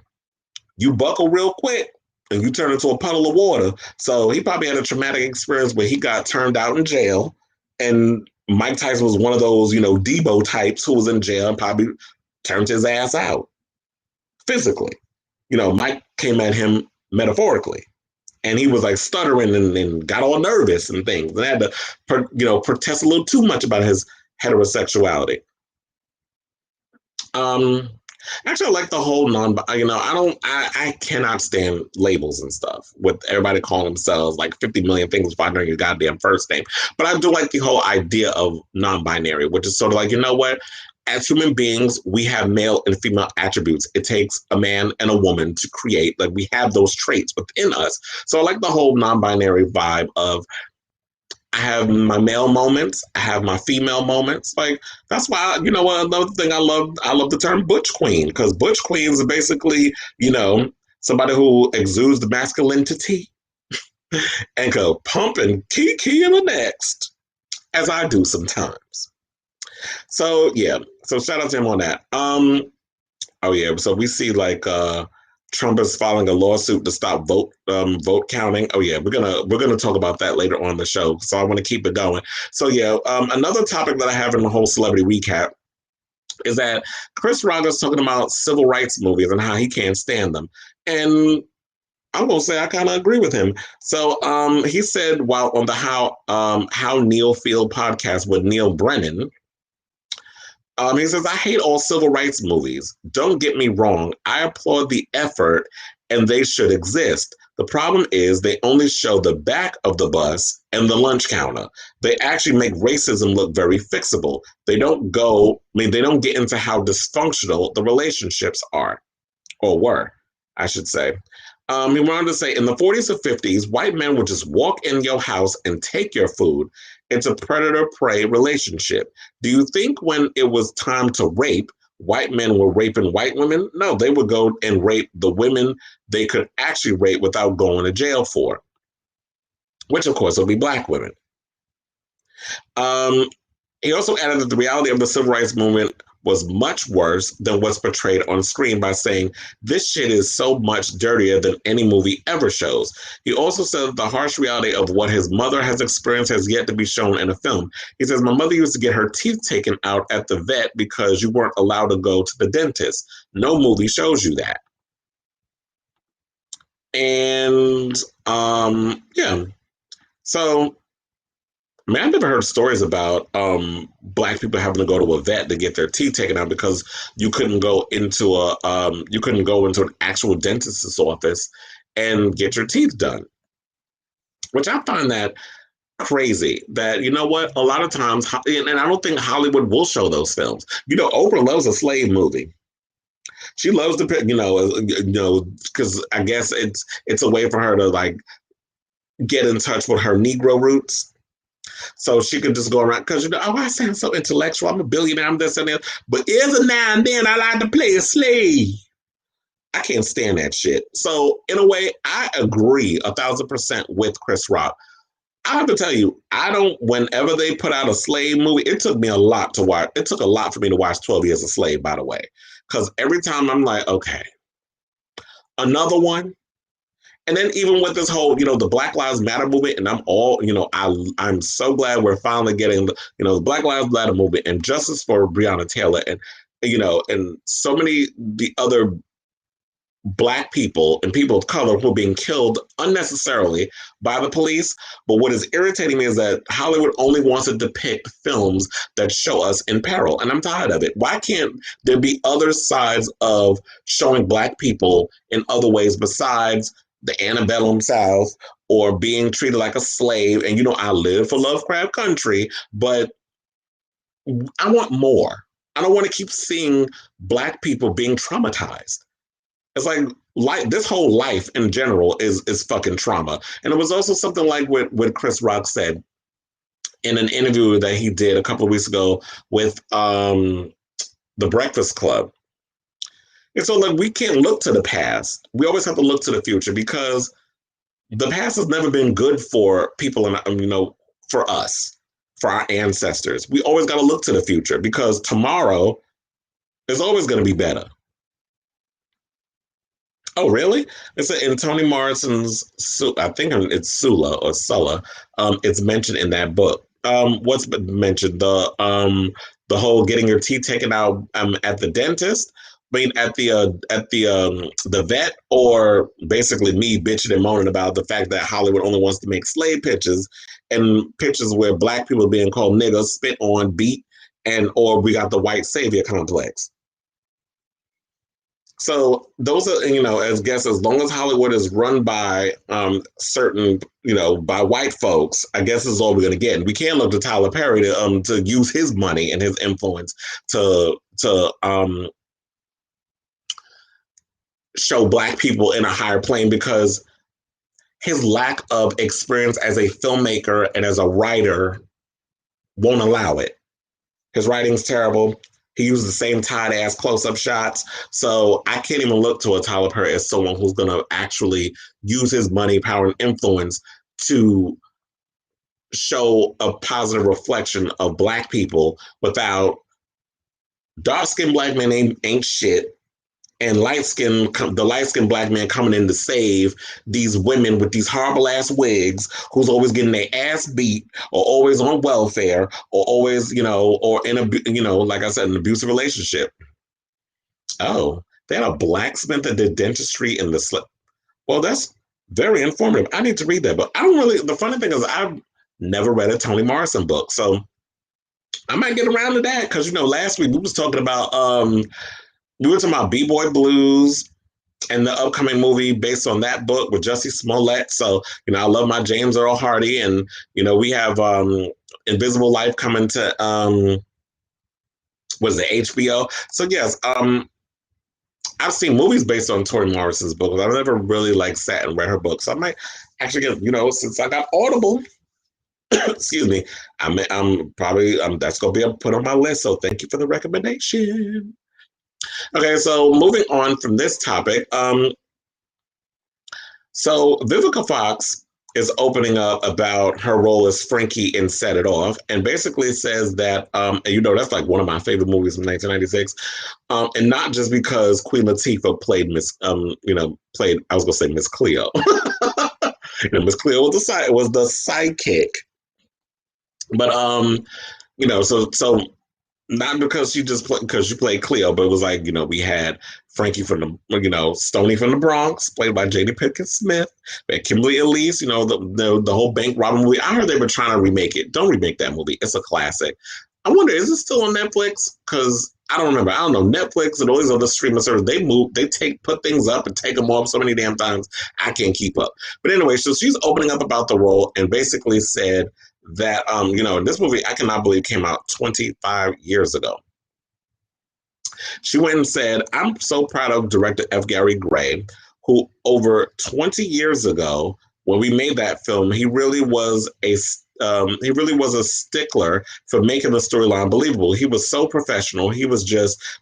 you buckle real quick and you turn into a puddle of water. So he probably had a traumatic experience where he got turned out in jail, and Mike Tyson was one of those, you know, Debo types who was in jail and probably turned his ass out physically. You know, Mike came at him metaphorically. And he was like stuttering and got all nervous and things, and had to, protest a little too much about his heterosexuality. Actually, I like the whole I cannot stand labels and stuff with everybody calling themselves like 50 million things before I know your goddamn first name. But I do like the whole idea of non-binary, which is sort of like, you know what? As human beings, we have male and female attributes. It takes a man and a woman to create, like we have those traits within us. So I like the whole non-binary vibe of I have my male moments. I have my female moments. Like that's why you know what another thing I love the term butch queen because butch queens are basically somebody who exudes the masculinity and go pump and key in the next as I do sometimes. So yeah, so shout out to him on that. Oh yeah, so we see like Trump is filing a lawsuit to stop vote counting. Oh yeah, we're gonna talk about that later on in the show. So I want to keep it going. So yeah, another topic that I have in the whole celebrity recap is that Chris Rock is talking about civil rights movies and how he can't stand them. And I'm gonna say I kind of agree with him. So he said while on the How Neil Feel podcast with Neil Brennan. He says, I hate all civil rights movies. Don't get me wrong. I applaud the effort and they should exist. The problem is they only show the back of the bus and the lunch counter. They actually make racism look very fixable. They don't get into how dysfunctional the relationships are, or were, I should say. He went on to say, in the 40s or 50s, white men would just walk in your house and take your food. It's a predator-prey relationship. Do you think when it was time to rape, white men were raping white women? No, they would go and rape the women they could actually rape without going to jail for, which of course will be black women. He also added that the reality of the civil rights movement was much worse than what's portrayed on screen by saying, this shit is so much dirtier than any movie ever shows. He also said that the harsh reality of what his mother has experienced has yet to be shown in a film. He says, my mother used to get her teeth taken out at the vet because you weren't allowed to go to the dentist. No movie shows you that. And yeah, so I mean, I've never heard stories about black people having to go to a vet to get their teeth taken out because you couldn't go into an actual dentist's office and get your teeth done. Which I find that crazy. That you know what, a lot of times, and I don't think Hollywood will show those films. Oprah loves a slave movie. She loves to, because I guess it's a way for her to like get in touch with her Negro roots. So she could just go around because I sound so intellectual. I'm a billionaire. I'm this and that. But every now and then I like to play a slave. I can't stand that shit. So in a way, I agree 1,000% with Chris Rock. I have to tell you, whenever they put out a slave movie, it took me a lot to watch. It took a lot for me to watch 12 Years a Slave, by the way. Because every time I'm like, okay, another one. And then even with this whole, the Black Lives Matter movement, and I'm so glad we're finally getting the Black Lives Matter movement and justice for Breonna Taylor and and so many the other Black people and people of color who are being killed unnecessarily by the police. But what is irritating me is that Hollywood only wants to depict films that show us in peril. And I'm tired of it. Why can't there be other sides of showing Black people in other ways besides the antebellum South or being treated like a slave? And, I live for Lovecraft Country, but I want more. I don't want to keep seeing Black people being traumatized. It's like this whole life in general is fucking trauma. And it was also something like what Chris Rock said in an interview that he did a couple of weeks ago with The Breakfast Club. And so we can't look to the past. We always have to look to the future because the past has never been good for people and for us, for our ancestors. We always got to look to the future because tomorrow is always going to be better. Oh, really? It's in Toni Morrison's, I think it's Sula or Sulla. It's mentioned in that book. What's been mentioned? The whole getting your teeth taken out at the dentist. I mean, at the vet, or basically me bitching and moaning about the fact that Hollywood only wants to make slave pictures and pictures where Black people are being called niggas, spit on, beat, or we got the white savior complex. So those are, as guess as long as Hollywood is run by certain, by white folks, I guess is all we're gonna get. And we can't look to Tyler Perry to use his money and his influence to show Black people in a higher plane, because his lack of experience as a filmmaker and as a writer won't allow it. His writing's terrible. He used the same tight ass close up shots. So I can't even look to a Tyler Perry as someone who's going to actually use his money, power, and influence to show a positive reflection of Black people without dark skinned Black men ain't shit. And the light skinned Black man coming in to save these women with these horrible ass wigs, who's always getting their ass beat, or always on welfare, or always, or in a, like I said, an abusive relationship. Oh, they had a blacksmith that did dentistry in the slip. Well, that's very informative. I need to read that, but I don't really. The funny thing is, I've never read a Toni Morrison book, so I might get around to that, because last week we was talking about we were talking about B-Boy Blues and the upcoming movie based on that book with Jussie Smollett. So, I love my James Earl Hardy. And, we have Invisible Life coming to, what is it, HBO? So, yes, I've seen movies based on Toni Morrison's book. I've never really, sat and read her book. So I might actually get, since I got Audible, excuse me, I'm probably, that's going to be put on my list. So thank you for the recommendation. Okay, so moving on from this topic, so Vivica Fox is opening up about her role as Frankie in Set It Off, and basically says that, that's like one of my favorite movies from 1996, and not just because Queen Latifah played I was gonna say Miss Cleo. Miss Cleo was the sidekick, but so not because she played Cleo, but it was we had Frankie from the, Stoney from the Bronx, played by Jada Pinkett Smith. We had Kimberly Elise, the whole bank robbing movie. I heard they were trying to remake it. Don't remake that movie. It's a classic. I wonder, is it still on Netflix? Because I don't remember. I don't know. Netflix and all these other streaming services, they put things up and take them off so many damn times, I can't keep up. But anyway, so she's opening up about the role and basically said that, this movie, I cannot believe, came out 25 years ago. She went and said, "I'm so proud of director F. Gary Gray, who over 20 years ago, when we made that film, he really was a stickler for making the storyline believable. He was so professional. He was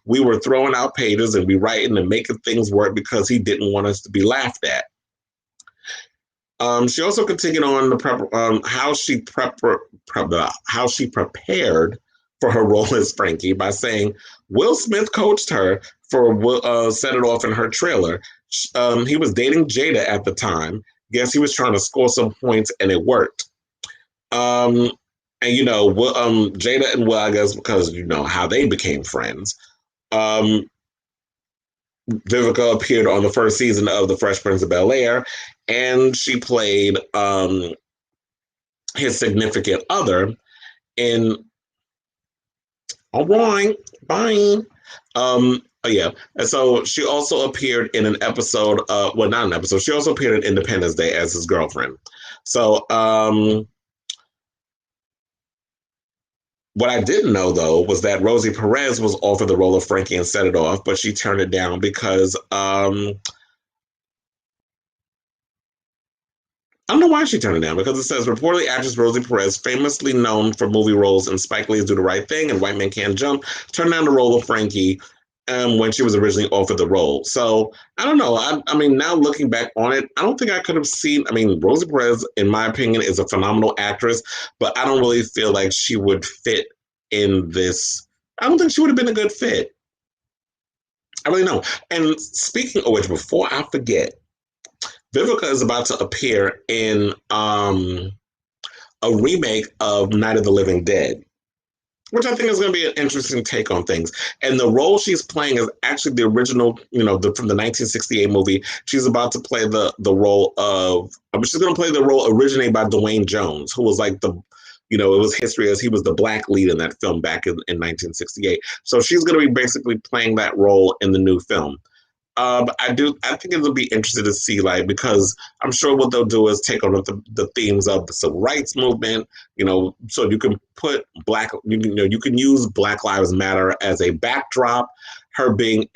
we were throwing out pages and we writing and making things work because he didn't want us to be laughed at." She also continued on how she prepared for her role as Frankie by saying Will Smith coached her for Set It Off in her trailer. He was dating Jada at the time. Guess he was trying to score some points, and it worked. And Jada and Will, I guess, because how they became friends. Vivica appeared on the first season of The Fresh Prince of Bel-Air, and she played his significant other in All Right, Bye. Yeah. And so she also appeared in an episode, not an episode, she also appeared in Independence Day as his girlfriend. So what I didn't know, though, was that Rosie Perez was offered the role of Frankie and Set It Off, but she turned it down because I don't know why she turned it down, because it says reportedly actress Rosie Perez, famously known for movie roles in Spike Lee's Do the Right Thing and White Man Can't Jump, turned down the role of Frankie when she was originally offered the role. So I don't know. I mean, now looking back on it, I don't think I could have seen. I mean, Rosie Perez, in my opinion, is a phenomenal actress, but I don't really feel like she would fit in this. I don't think she would have been a good fit. I really don't. And speaking of which, before I forget, Vivica is about to appear in a remake of Night of the Living Dead, which I think is going to be an interesting take on things. And the role she's playing is actually the original, from the 1968 movie. She's about to play the role of, she's going to play the role originated by Dwayne Jones, who was like it was history as he was the black lead in that film back in 1968. So she's going to be basically playing that role in the new film. I think it'll be interesting to see, like, because I'm sure what they'll do is take on the themes of the civil rights movement, so you can put you can use Black Lives Matter as a backdrop, her being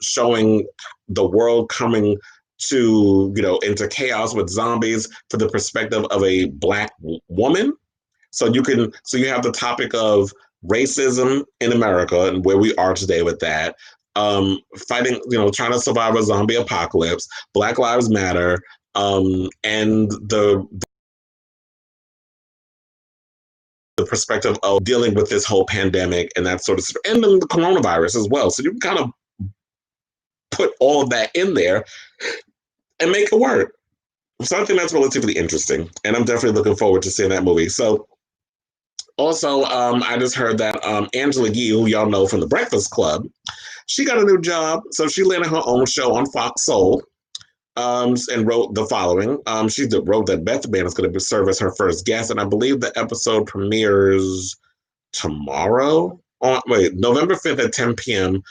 showing the world coming to, into chaos with zombies for the perspective of a Black woman. So you have the topic of racism in America and where we are today with that. Fighting, trying to survive a zombie apocalypse, Black Lives Matter, and the perspective of dealing with this whole pandemic and that sort of stuff, and then the coronavirus as well. So you can kind of put all of that in there and make it work. So I think that's relatively interesting, and I'm definitely looking forward to seeing that movie. So also, I just heard that Angela Yee, who y'all know from The Breakfast Club, she got a new job. So she landed her own show on Fox Soul, and wrote the following. She wrote that Beth Band is going to serve as her first guest, and I believe the episode premieres tomorrow. November 5th at 10 p.m.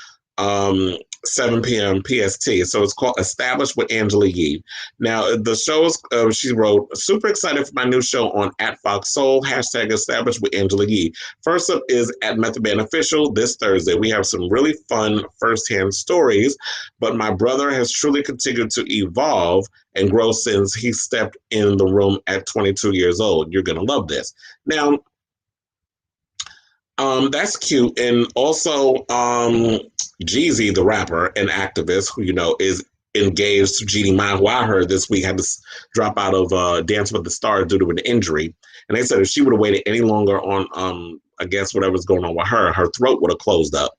7 p.m. PST. So it's called Established with Angela Yee. Now, the show is, she wrote, super excited for my new show on @FoxSoul, #Established with Angela Yee. First up is at Method Band Official this Thursday. We have some really fun firsthand stories, but my brother has truly continued to evolve and grow since he stepped in the room at 22 years old. You're going to love this. Now, that's cute. And also, Jeezy, the rapper and activist, who, is engaged to Jeannie Mai, who I heard this week had to drop out of Dance with the Stars due to an injury. And they said if she would have waited any longer on, I guess, whatever's going on with her throat would have closed up.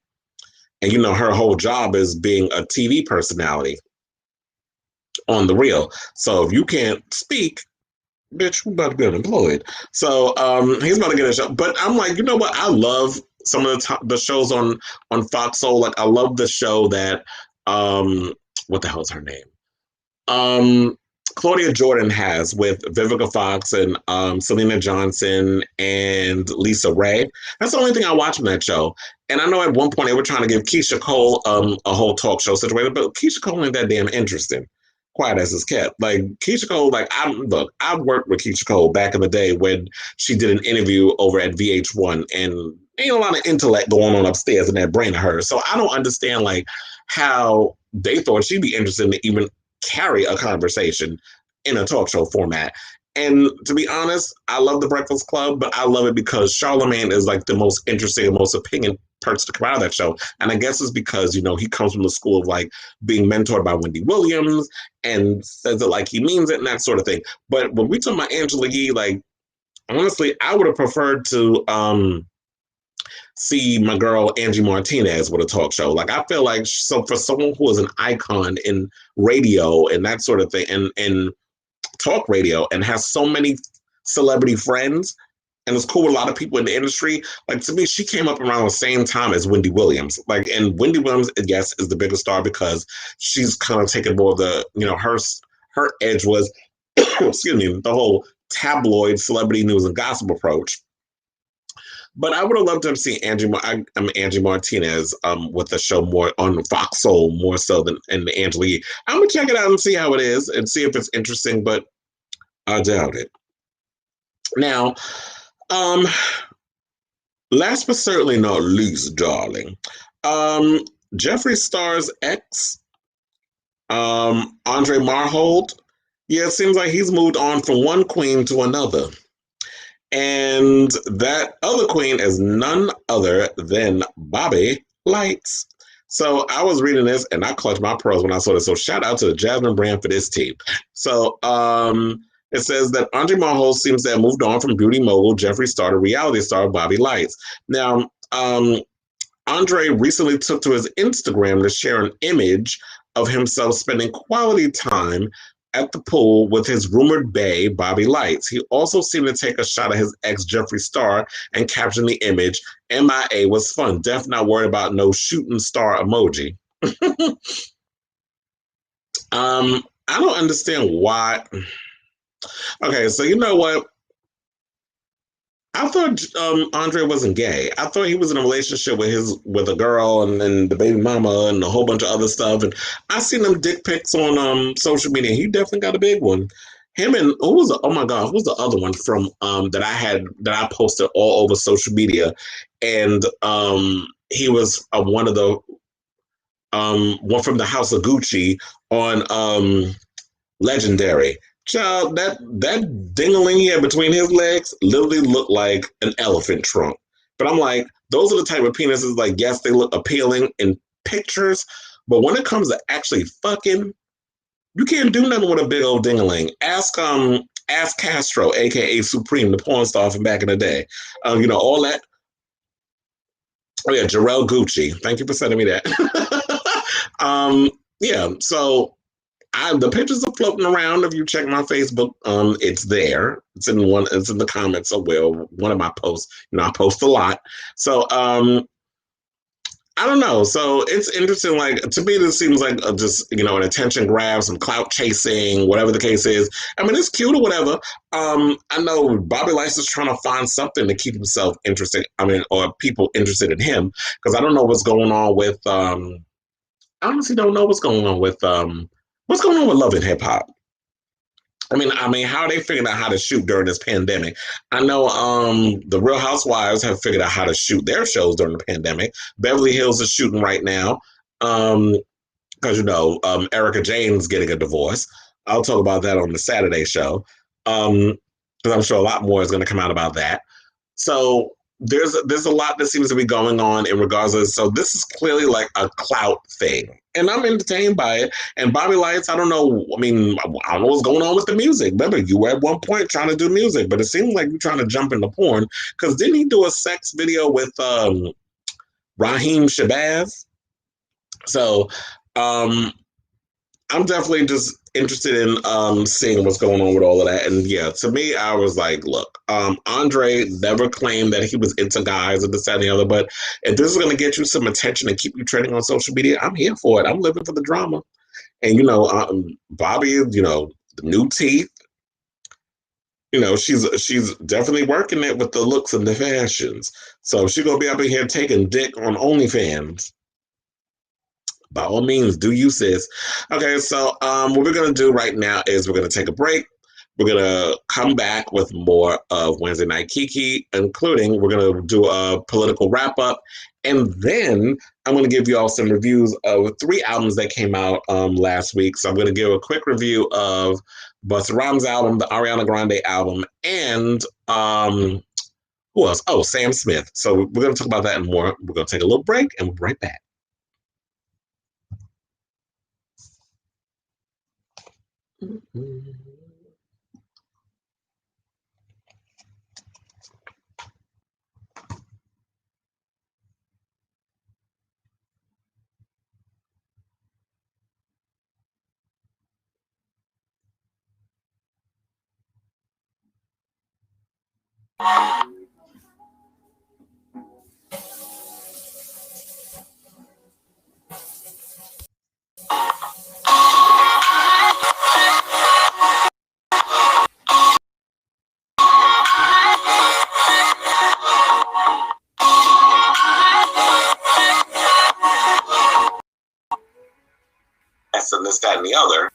And, her whole job is being a TV personality on The Real. So if you can't speak, bitch, we about to get unemployed. So he's about to get a show. But I'm like, you know what? I love some of the shows on Fox Soul. Like, I love the show that what the hell's her name? Claudia Jordan has with Vivica Fox and Selena Johnson and Lisa Ray. That's the only thing I watch from that show. And I know at one point they were trying to give Keisha Cole a whole talk show situation, but Keisha Cole ain't that damn interesting. Quiet as it's kept. Like, Keisha Cole, I worked with Keisha Cole back in the day when she did an interview over at VH1, and ain't a lot of intellect going on upstairs in that brain of hers. So I don't understand, like, how they thought she'd be interested to even carry a conversation in a talk show format. And to be honest, I love The Breakfast Club, but I love it because Charlamagne is like the most interesting and most opinion person to come out of that show. And I guess it's because, he comes from the school of like being mentored by Wendy Williams and says it like he means it and that sort of thing. But when we talk about Angela Yee, like, honestly, I would have preferred to see my girl Angie Martinez with a talk show. Like, I feel like, so for someone who is an icon in radio and that sort of thing, and talk radio, and has so many celebrity friends, and it's cool with a lot of people in the industry. Like, to me, she came up around the same time as Wendy Williams. Like, and Wendy Williams, yes, is the biggest star because she's kind of taken more of the, her edge was, excuse me, the whole tabloid celebrity news and gossip approach. But I would have loved to have seen Angie Martinez with the show more on Fox Soul, more so than in the Angela Yee. I'm gonna check it out and see how it is and see if it's interesting, but I doubt it. Now, last but certainly not least, darling, Jeffree Star's ex, Andre Marhold. Yeah, it seems like he's moved on from one queen to another. And that other queen is none other than Bobby Lytes. So I was reading this and I clutched my pearls when I saw this. So shout out to the Jasmine brand for this tea. So it says that Andre Marhold seems to have moved on from beauty mogul Jeffree Star to reality star Bobby Lytes. Now, Andre recently took to his Instagram to share an image of himself spending quality time at the pool with his rumored bae, Bobby Lytes. He also seemed to take a shot at his ex, Jeffree Star, and caption the image, MIA was fun. Def not worried about no shooting star emoji. I don't understand why. Okay, so you know what? I thought Andre wasn't gay. I thought he was in a relationship with a girl and then the baby mama and a whole bunch of other stuff. And I seen them dick pics on social media. He definitely got a big one. Him and oh my god, who was the other one from that I posted all over social media, and he was one of the one from the House of Gucci on Legendary. Child, that dingling he had between his legs literally looked like an elephant trunk. But I'm like, those are the type of penises, like, yes, they look appealing in pictures, but when it comes to actually fucking, you can't do nothing with a big old dingling. Ask Castro, aka Supreme, the porn star from back in the day. All that. Oh yeah, Jarrell Gucci. Thank you for sending me that. Yeah, so the pictures are floating around. If you check my Facebook, it's there. It's in the comments of one of my posts. I post a lot. So I don't know. So it's interesting. Like, to me, this seems like just an attention grab, some clout chasing, whatever the case is. I mean, it's cute or whatever. I know Bobby Lytes is trying to find something to keep himself interested. I mean, or people interested in him, because I don't know what's going on with. I honestly don't know what's going on with Love and Hip Hop. I mean, how are they figuring out how to shoot during this pandemic? I know the Real Housewives have figured out how to shoot their shows during the pandemic. Beverly Hills is shooting right now because, Erica Jane's getting a divorce. I'll talk about that on the Saturday show because I'm sure a lot more is going to come out about that. So there's a lot that seems to be going on in regards to this. So this is clearly like a clout thing. And I'm entertained by it. And Bobby Lytes, I don't know. I mean, I don't know what's going on with the music. Remember, you were at one point trying to do music, but it seems like you're trying to jump into porn. Because didn't he do a sex video with Raheem Shabazz? So I'm definitely just interested in seeing what's going on with all of that. And yeah, to me, I was like, look, Andre never claimed that he was into guys and this, that, and the other. But if this is going to get you some attention and keep you trending on social media, I'm here for it. I'm living for the drama. And, Bobby, the new teeth, she's definitely working it with the looks and the fashions. So she's going to be up in here taking dick on OnlyFans. By all means, do you, sis. Okay, so what we're going to do right now is we're going to take a break. We're going to come back with more of Wednesday Night Kiki, including we're going to do a political wrap-up. And then I'm going to give you all some reviews of 3 albums that came out last week. So I'm going to give a quick review of Busta Rhymes' album, the Ariana Grande album, and who else? Oh, Sam Smith. So we're going to talk about that and more. We're going to take a little break, and we'll be right back. Mm-hmm. And this, that, and the other,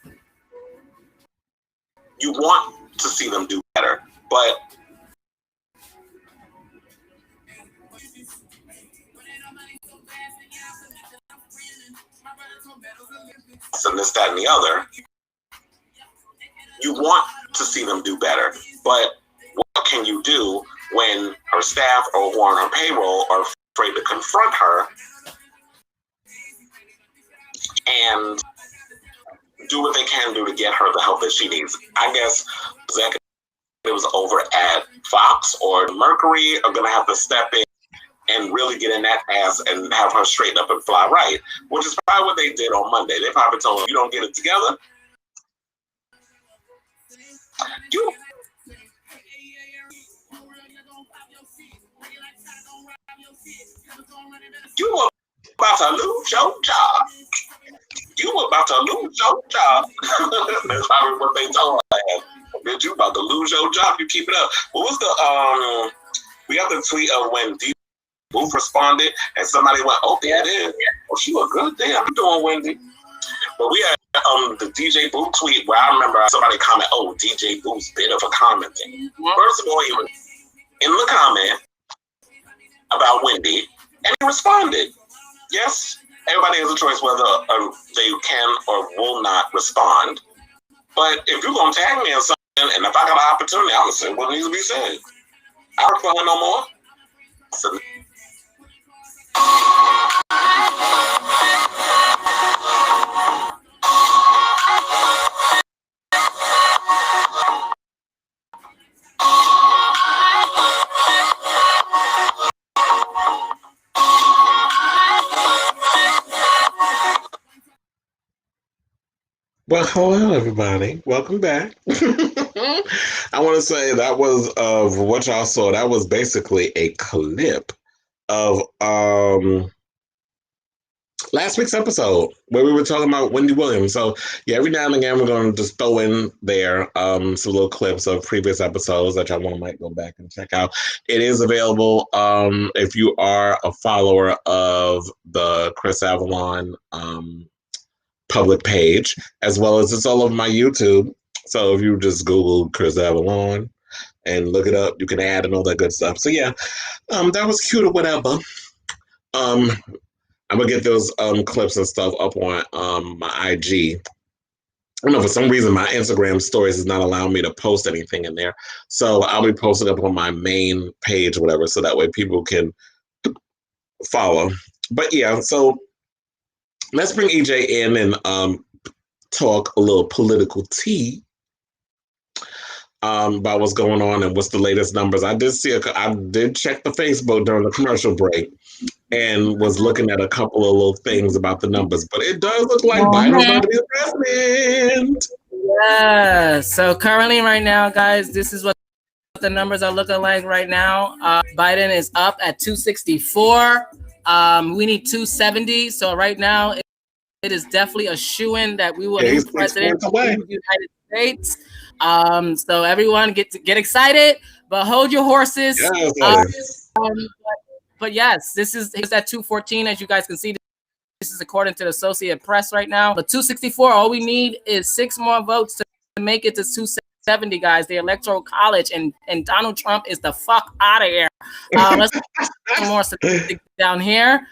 you want to see them do better, but and this, that, and the other, you want to see them do better, but what can you do when her staff or who are on her payroll are afraid to confront her and do what they can do to get her the help that she needs? I guess executives over at Fox or Mercury are going to have to step in and really get in that ass and have her straighten up and fly right, which is probably what they did on Monday. They probably told her, you don't get it together, you were about to lose your job. You were about to lose your job. That's probably what they told her. Bitch, you about to lose your job. You keep it up. What was We got the tweet of when D Booth responded, and somebody went, "Oh, yeah, it is. Oh, she was good. Damn, you doing, Wendy?" But we had the DJ Booth tweet where I remember somebody comment, "Oh, DJ Booth's bitter for commenting." First of all, he was in the comment about Wendy, and he responded. Yes, everybody has a choice whether they can or will not respond. But if you're gonna tag me in something, and if I got an opportunity, I'm gonna say what needs to be said. I don't feel no more. So, well, hello, everybody. Welcome back. I want to say that was what y'all saw. That was basically a clip of last week's episode where we were talking about Wendy Williams. So yeah, every now and again we're going to just throw in there some little clips of previous episodes that y'all might go back and check out. It is available if you are a follower of the Kris Avalon public page, as well as it's all over my YouTube. So if you just Google Kris Avalon and look it up, you can add and all that good stuff. So yeah, that was cute or whatever. I'm gonna get those clips and stuff up on my IG. I don't know, for some reason my Instagram stories is not allowing me to post anything in there. So I'll be posting up on my main page or whatever, so that way people can follow. But yeah, so let's bring EJ in and talk a little political tea about what's going on and what's the latest numbers. I did check the Facebook during the commercial break and was looking at a couple of little things about the numbers, but it does look like Biden's going to be the president. Yeah. So currently, right now, guys, this is what the numbers are looking like right now. Biden is up at 264. We need 270. So right now, it is definitely a shoo-in that we will be president of the United States. So everyone get excited, but hold your horses. Yes, but yes, this is at 214, as you guys can see. This is according to the Associated Press right now. But 264, all we need is 6 more votes to make it to 270, guys. The Electoral College and Donald Trump is the fuck out of here. Let's get more statistics down here.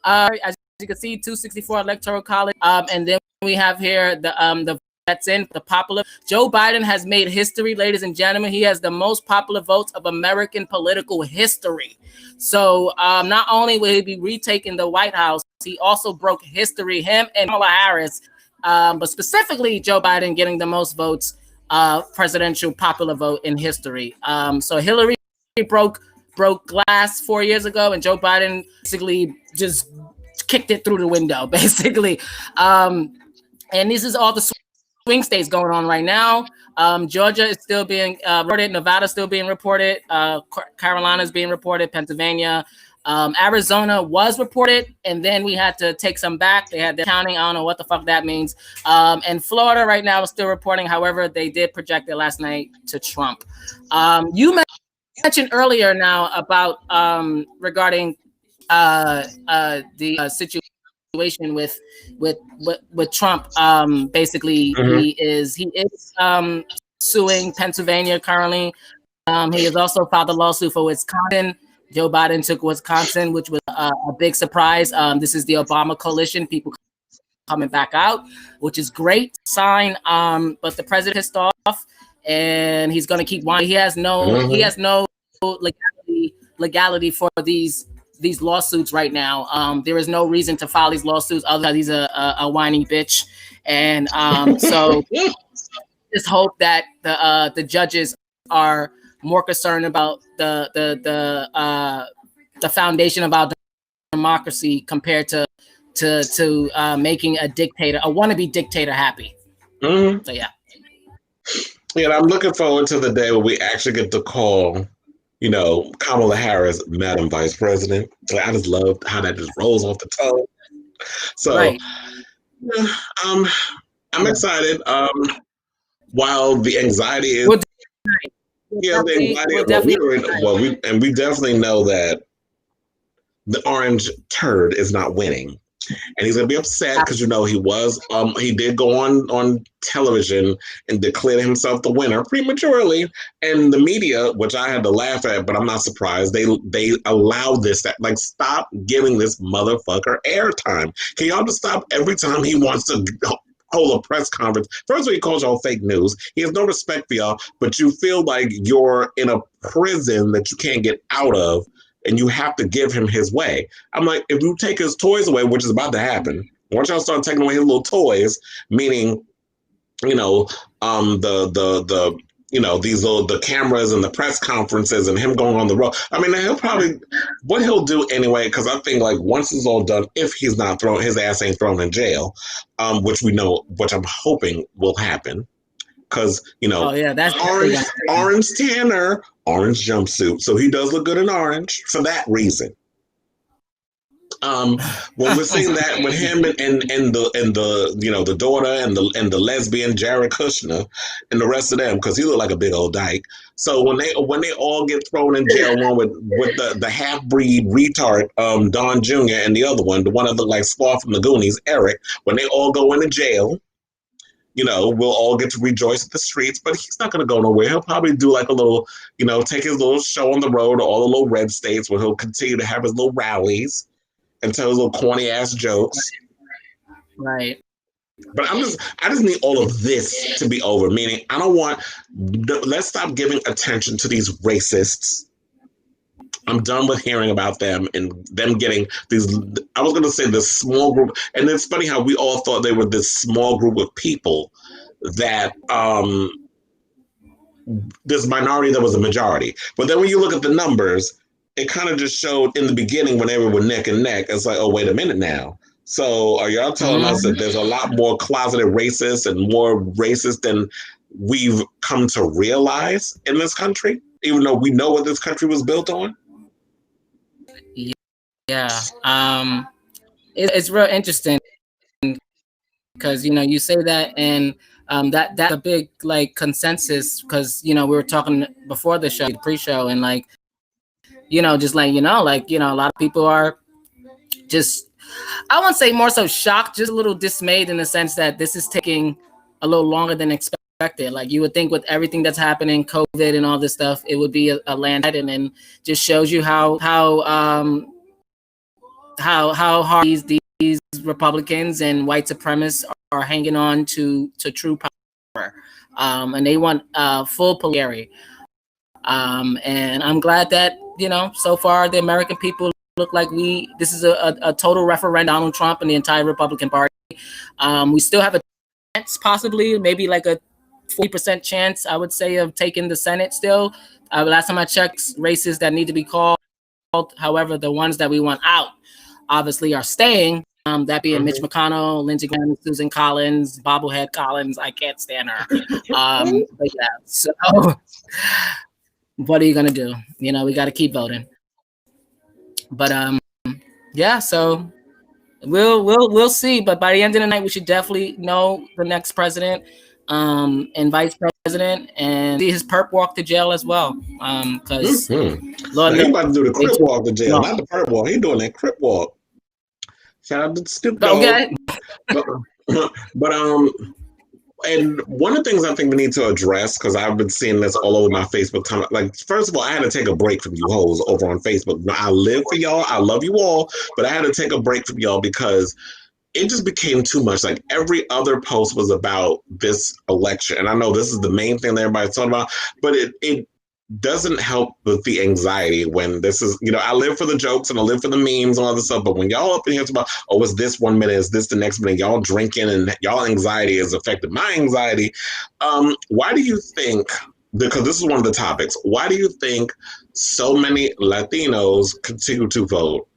As you can see, 264 Electoral College, and then we have here the that's in the popular. Joe Biden has made history, ladies and gentlemen. He has the most popular votes of American political history. So not only will he be retaking the White House, he also broke history, him and Kamala Harris, but specifically Joe Biden getting the most votes, presidential popular vote in history. So Hillary broke glass 4 years ago, and Joe Biden basically just kicked it through the window, basically. And this is all the swing states going on right now. Georgia is still being reported. Nevada is still being reported. Carolina is being reported. Pennsylvania. Arizona was reported, and then we had to take some back. They had the counting. I don't know what the fuck that means. And Florida right now is still reporting. However, they did project it last night to Trump. You mentioned earlier now about regarding the situation with Trump. Basically, he is suing Pennsylvania currently. He has also filed a lawsuit for Wisconsin. Joe Biden took Wisconsin, which was a big surprise. This is the Obama coalition, people coming back out, which is great sign. But the president pissed off, and he's going to keep whining. He has no legality for these lawsuits right now. There is no reason to file these lawsuits other than he's a whining bitch. And so just hope that the judges are more concerned about the foundation of our democracy compared to making a wannabe dictator happy. So yeah. Yeah, I'm looking forward to the day where we actually get to call, Kamala Harris, Madam Vice President. I just love how that just rolls off the tongue. So, right. I'm excited. While the anxiety is, Yeah, the anxiety. We definitely know that the orange turd is not winning. And he's gonna be upset because he did go on television and declared himself the winner prematurely. And the media, which I had to laugh at, but I'm not surprised, they allow this. Like, stop giving this motherfucker airtime. Can y'all just stop every time he wants to hold a press conference? First of all, he calls y'all fake news. He has no respect for y'all, but you feel like you're in a prison that you can't get out of, and you have to give him his way. I'm like, if you take his toys away, which is about to happen, once y'all start taking away his little toys, meaning, the cameras and the press conferences and him going on the road. I mean, what he'll do anyway, because I think like once it's all done, if he's not thrown, his ass ain't thrown in jail, which I'm hoping will happen. Because, that's orange Tanner, orange jumpsuit. So he does look good in orange for that reason. When we're seeing that with him and the daughter and the lesbian Jared Kushner and the rest of them, because he looked like a big old dyke. So when they all get thrown in jail, one with the half breed retard Don Jr. and the other one, the one that looked like Squaw from the Goonies, Eric, when they all go into jail, we'll all get to rejoice at the streets, but he's not going to go nowhere. He'll probably do like a little, take his little show on the road to all the little red states where he'll continue to have his little rallies and tell his little corny ass jokes. Right. But I just need all of this to be over. Meaning, let's stop giving attention to these racists. I'm done with hearing about them and them getting these. I was going to say this small group, and it's funny how we all thought they were this small group of people that this minority that was a majority. But then when you look at the numbers, it kind of just showed in the beginning when they were neck and neck. It's like, oh, wait a minute now. So are y'all telling us that there's a lot more closeted racists and more racist than we've come to realize in this country, even though we know what this country was built on? Yeah. It's real interesting because, you say that and that's a big like consensus because, we were talking before the show, the pre-show, and like, just letting a lot of people are just, I won't say more so shocked, just a little dismayed in the sense that this is taking a little longer than expected. Like you would think with everything that's happening, COVID and all this stuff, it would be a landslide, and then just shows you how hard these Republicans and white supremacists are hanging on to true power, and they want full polarity. And I'm glad that so far the American people look like this is a total referendum on Donald Trump and the entire Republican Party. We still have a chance, possibly maybe like a 40% chance, I would say, of taking the Senate still. Last time I checked, races that need to be called. However, the ones that we want out obviously are staying. That being Mitch McConnell, Lindsey Graham, Susan Collins, Bobblehead Collins. I can't stand her. But yeah, so what are you gonna do? We got to keep voting. But yeah, so we'll see. But by the end of the night, we should definitely know the next president and vice president, and see his perp walk to jail as well. Because Lord, he about to do the crip walk to jail, not the perp walk. He doing that crip walk. Shout out to Snoop Dogg. Okay. But and one of the things I think we need to address, because I've been seeing this all over my Facebook time. Like, first of all, I had to take a break from you hoes over on Facebook. Now, I live for y'all. I love you all. But I had to take a break from y'all because it just became too much. Like, every other post was about this election. And I know this is the main thing that everybody's talking about. But it doesn't help with the anxiety when this is, I live for the jokes and I live for the memes and all this stuff. But when y'all up in here about, oh, it's this 1 minute, is this the next minute, y'all drinking and y'all anxiety has affected my anxiety. Why do you think, because this is one of the topics, why do you think so many Latinos continue to vote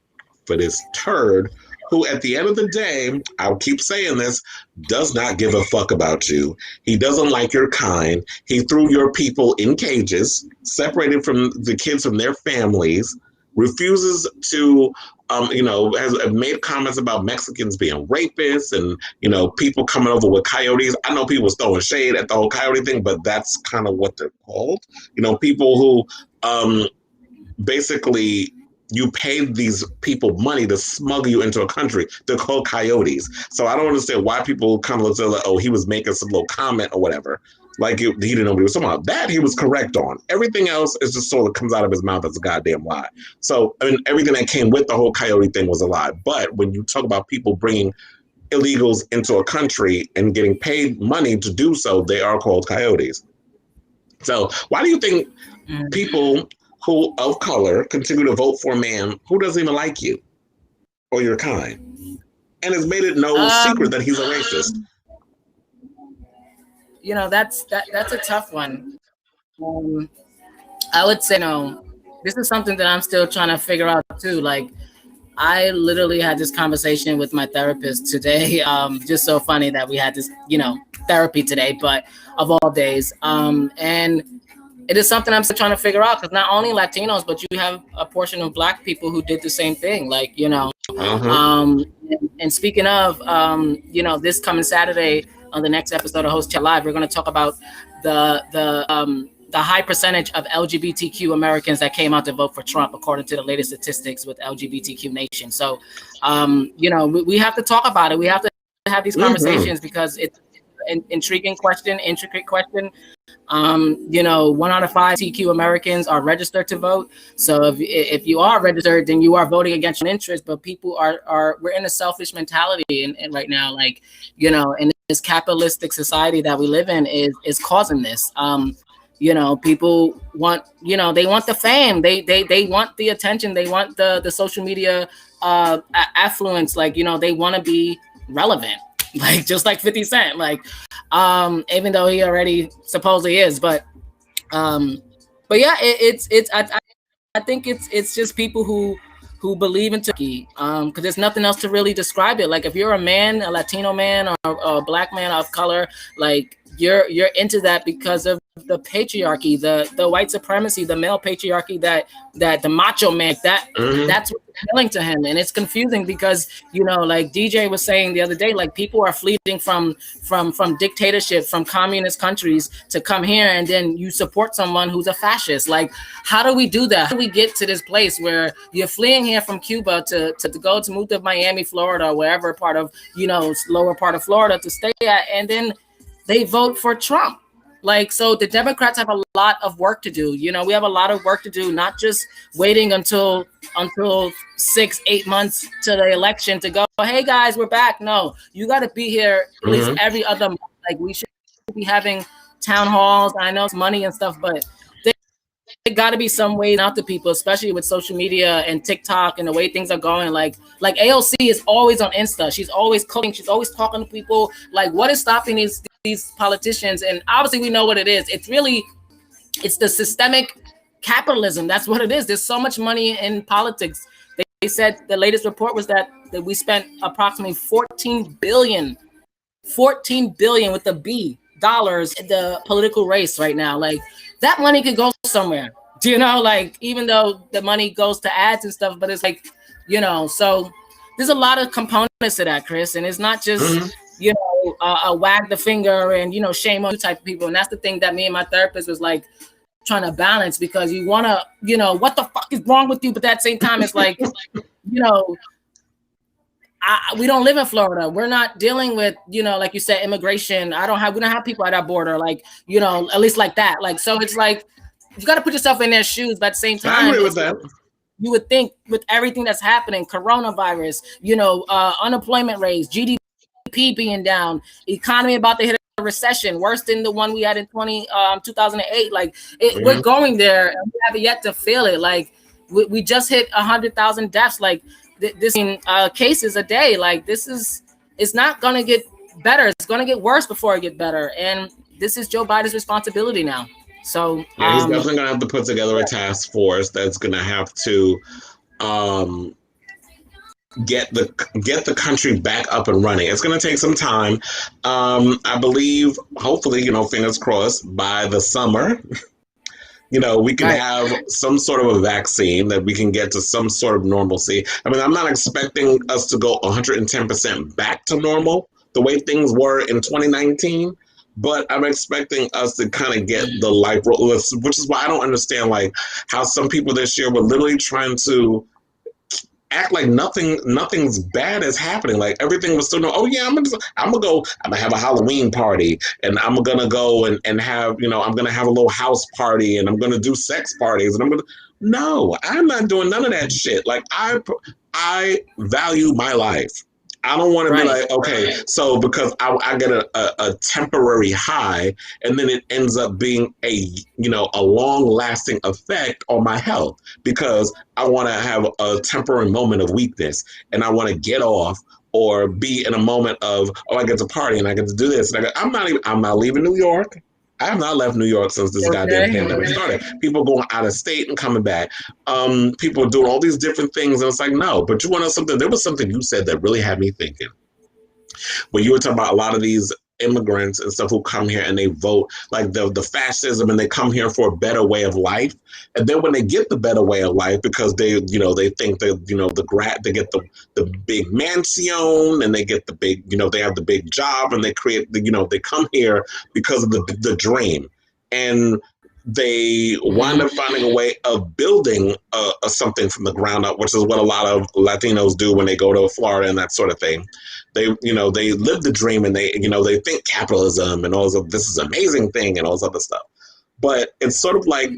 for this turd who, at the end of the day, I'll keep saying this, does not give a fuck about you. He doesn't like your kind. He threw your people in cages, separated from the kids from their families, refuses to, has made comments about Mexicans being rapists and, people coming over with coyotes. I know people throwing shade at the whole coyote thing, but that's kind of what they're called. People who basically you paid these people money to smuggle you into a country. They're called coyotes. So I don't understand why people kind of look at like, oh, he was making some little comment or whatever. Like he didn't know what he was talking about. That he was correct on. Everything else is just sort of comes out of his mouth as a goddamn lie. So everything that came with the whole coyote thing was a lie. But when you talk about people bringing illegals into a country and getting paid money to do so, they are called coyotes. So why do you think people who of color continue to vote for a man who doesn't even like you or your kind and has made it no secret that he's a racist? That's a tough one. I would say no. This is something that I'm still trying to figure out too. Like, I literally had this conversation with my therapist today. Just so funny that we had this, therapy today, but of all days. And it is something I'm still trying to figure out because not only Latinos, but you have a portion of Black people who did the same thing. Like, and speaking of, this coming Saturday on the next episode of Host Chat Live, we're going to talk about the high percentage of LGBTQ Americans that came out to vote for Trump, according to the latest statistics with LGBTQ Nation. So, we have to talk about it. We have to have these conversations because it's an intricate question. 1 out of 5 TQ Americans are registered to vote. So if you are registered, then you are voting against your interest. But people we're in a selfish mentality and right now, like, in this capitalistic society that we live in is causing this. People want, they want the fame. They want the attention. They want the social media affluence. Like, they want to be relevant. Like, just like 50 Cent, like, even though he already supposedly is, but yeah, I think it's just people who believe in Turkey, because there's nothing else to really describe it. Like, if you're a man, a Latino man, or a Black man of color, like, you're into that because of the patriarchy, the white supremacy, the male patriarchy, that the macho man, that's what's appealing to him. And it's confusing because, like DJ was saying the other day, like, people are fleeing from dictatorship, from communist countries to come here, and then you support someone who's a fascist. Like, how do we do that? How do we get to this place where you're fleeing here from Cuba to go to move to Miami, Florida, or wherever part of, lower part of Florida to stay at, and then they vote for Trump? Like, so the Democrats have a lot of work to do. We have a lot of work to do, not just waiting until 6-8 months to the election to go, hey guys, we're back. No, you got to be here at least every other month. Like, we should be having town halls. I know it's money and stuff, but there got to be some way out to people, especially with social media and TikTok and the way things are going. Like AOC is always on Insta. She's always cooking. She's always talking to people. Like, what is stopping these politicians? And obviously we know what it is. It's the systemic capitalism. That's what it is. There's so much money in politics. They said the latest report was that we spent approximately $14 billion with a B dollars in the political race right now. Like, that money could go somewhere, like, even though the money goes to ads and stuff, but it's like, so there's a lot of components to that, Kris. And it's not just, a wag the finger and, shame on you type of people. And that's the thing that me and my therapist was like trying to balance, because you want to, what the fuck is wrong with you? But at the same time, it's like, we don't live in Florida. We're not dealing with, like you said, immigration. We don't have people at our border, like, at least like that. Like, so it's like, you got to put yourself in their shoes, but at the same time, I agree with that. You would think with everything that's happening, coronavirus, unemployment rates, GDP being down, economy about to hit a recession, worse than the one we had in 2008. Like, we're going there, and we haven't yet to feel it. Like, we just hit 100,000 deaths. Like, this cases a day. Like, it's not going to get better. It's going to get worse before it get better. And this is Joe Biden's responsibility now. So yeah, he's definitely going to have to put together a task force that's going to have to get the country back up and running. It's going to take some time. I believe, hopefully, fingers crossed, by the summer, We can have some sort of a vaccine that we can get to some sort of normalcy. I mean, I'm not expecting us to go 110% back to normal the way things were in 2019, but I'm expecting us to kind of get the life, which is why I don't understand like how some people this year were literally trying to act like nothing's bad is happening. Like everything was still no. Oh yeah, I'm gonna have a Halloween party, and I'm gonna go and have I'm gonna have a little house party, and I'm gonna do sex parties, and I'm not doing none of that shit. Like I value my life. I don't want to be like, okay, so because I get a temporary high and then it ends up being a long lasting effect on my health because I want to have a temporary moment of weakness and I want to get off or be in a moment of, I get to party and I get to do this. And I'm not leaving New York. I have not left New York since this goddamn pandemic started. People going out of state and coming back. People doing all these different things. And it's like, no, but you want to know something? There was something you said that really had me thinking. When you were talking about a lot of these immigrants and stuff who come here and they vote, like the fascism, and they come here for a better way of life. And then when they get the better way of life, because they think that, they get the big mansion and they get the big, they have the big job and they create, they come here because of the dream. And they wind up finding a way of building something from the ground up, which is what a lot of Latinos do when they go to Florida and that sort of thing. They live the dream and they think capitalism and all this is an amazing thing and all this other stuff. But it's sort of like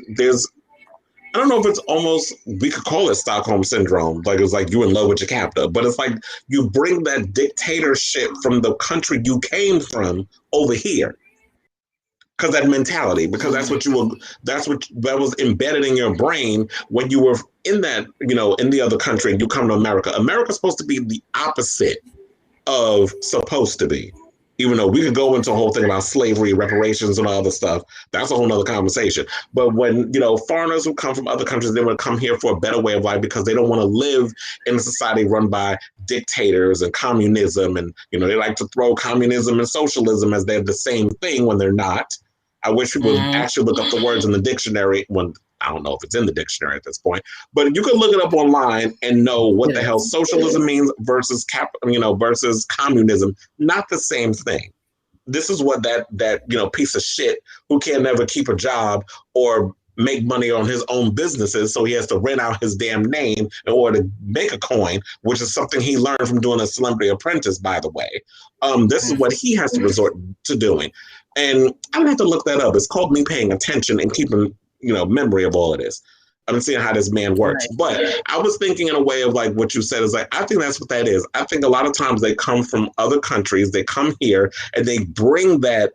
I don't know if it's almost, we could call it Stockholm syndrome. Like it's like you in love with your captor, but it's like you bring that dictatorship from the country you came from over here. Because that mentality, because that was embedded in your brain when you were in that, in the other country and you come to America. America's supposed to be the opposite of supposed to be. Even though we could go into a whole thing about slavery, reparations, and all other stuff. That's a whole nother conversation. But when, foreigners who come from other countries, they want to come here for a better way of life because they don't want to live in a society run by dictators and communism. And, they like to throw communism and socialism as they're the same thing when they're not. I wish people would actually look up the words in the dictionary. When I don't know if it's in the dictionary at this point, but you can look it up online and know what the hell socialism means versus versus communism. Not the same thing. This is what that piece of shit who can never keep a job or make money on his own businesses, so he has to rent out his damn name in order to make a coin, which is something he learned from doing a Celebrity Apprentice, by the way. This is what he has to resort to doing. And I don't have to look that up. It's called me paying attention and keeping, memory of all of this. I'm seeing how this man works. But I was thinking in a way of like what you said is like, I think that's what that is. I think a lot of times they come from other countries, they come here and they bring that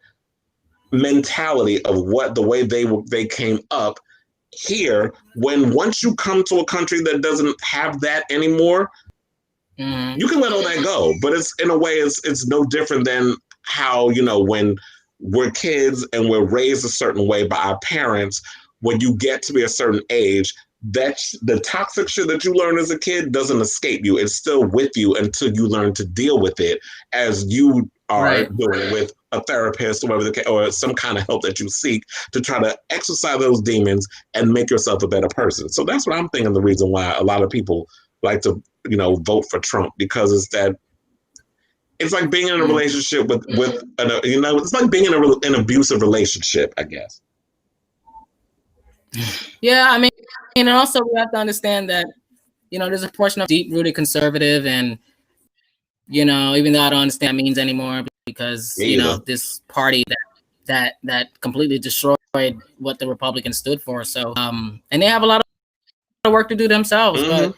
mentality of what the way they came up here. When once you come to a country that doesn't have that anymore, you can let all that go. But it's in a way, it's no different than how, when we're kids and we're raised a certain way by our parents. When you get to be a certain age, that's the toxic shit that you learn as a kid doesn't escape you. It's still with you until you learn to deal with it, as you are doing with a therapist or whatever or some kind of help that you seek to try to exercise those demons and make yourself a better person. So that's what I'm thinking. The reason why a lot of people like to, vote for Trump, because it's like being in a relationship with it's like being in an abusive relationship, I guess. Yeah, I mean, and also we have to understand that, there's a portion of deep-rooted conservative, and, even though I don't understand what that means anymore, because, this party that completely destroyed what the Republicans stood for. So, and they have a lot of work to do themselves, but,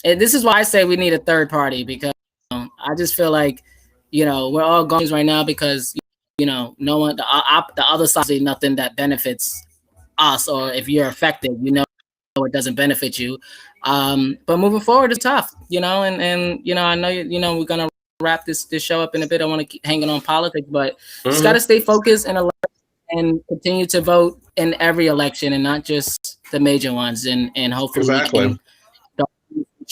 and this is why I say we need a third party, because I just feel like, we're all going right now because, no one, the other side is nothing that benefits us, or if you're affected, it doesn't benefit you. But moving forward is tough, and I know, we're going to wrap this show up in a bit. I want to keep hanging on politics, but just got to stay focused and continue to vote in every election and not just the major ones. And hopefully we can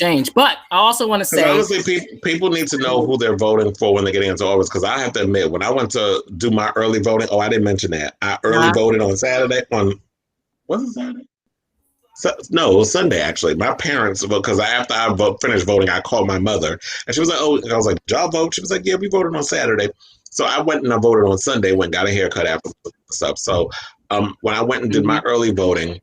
change. But I also want to say, honestly, people need to know who they're voting for when they get into office. Because I have to admit, when I went to do my early voting, I didn't mention that. I early voted on Saturday. Was it Saturday? No, it was Sunday actually. My parents, because after I finished voting, I called my mother, and she was like, "Oh," and I was like, "Did y'all vote?" She was like, "Yeah, we voted on Saturday." So I went and I voted on Sunday. Went and got a haircut after stuff. So when I went and did my early voting,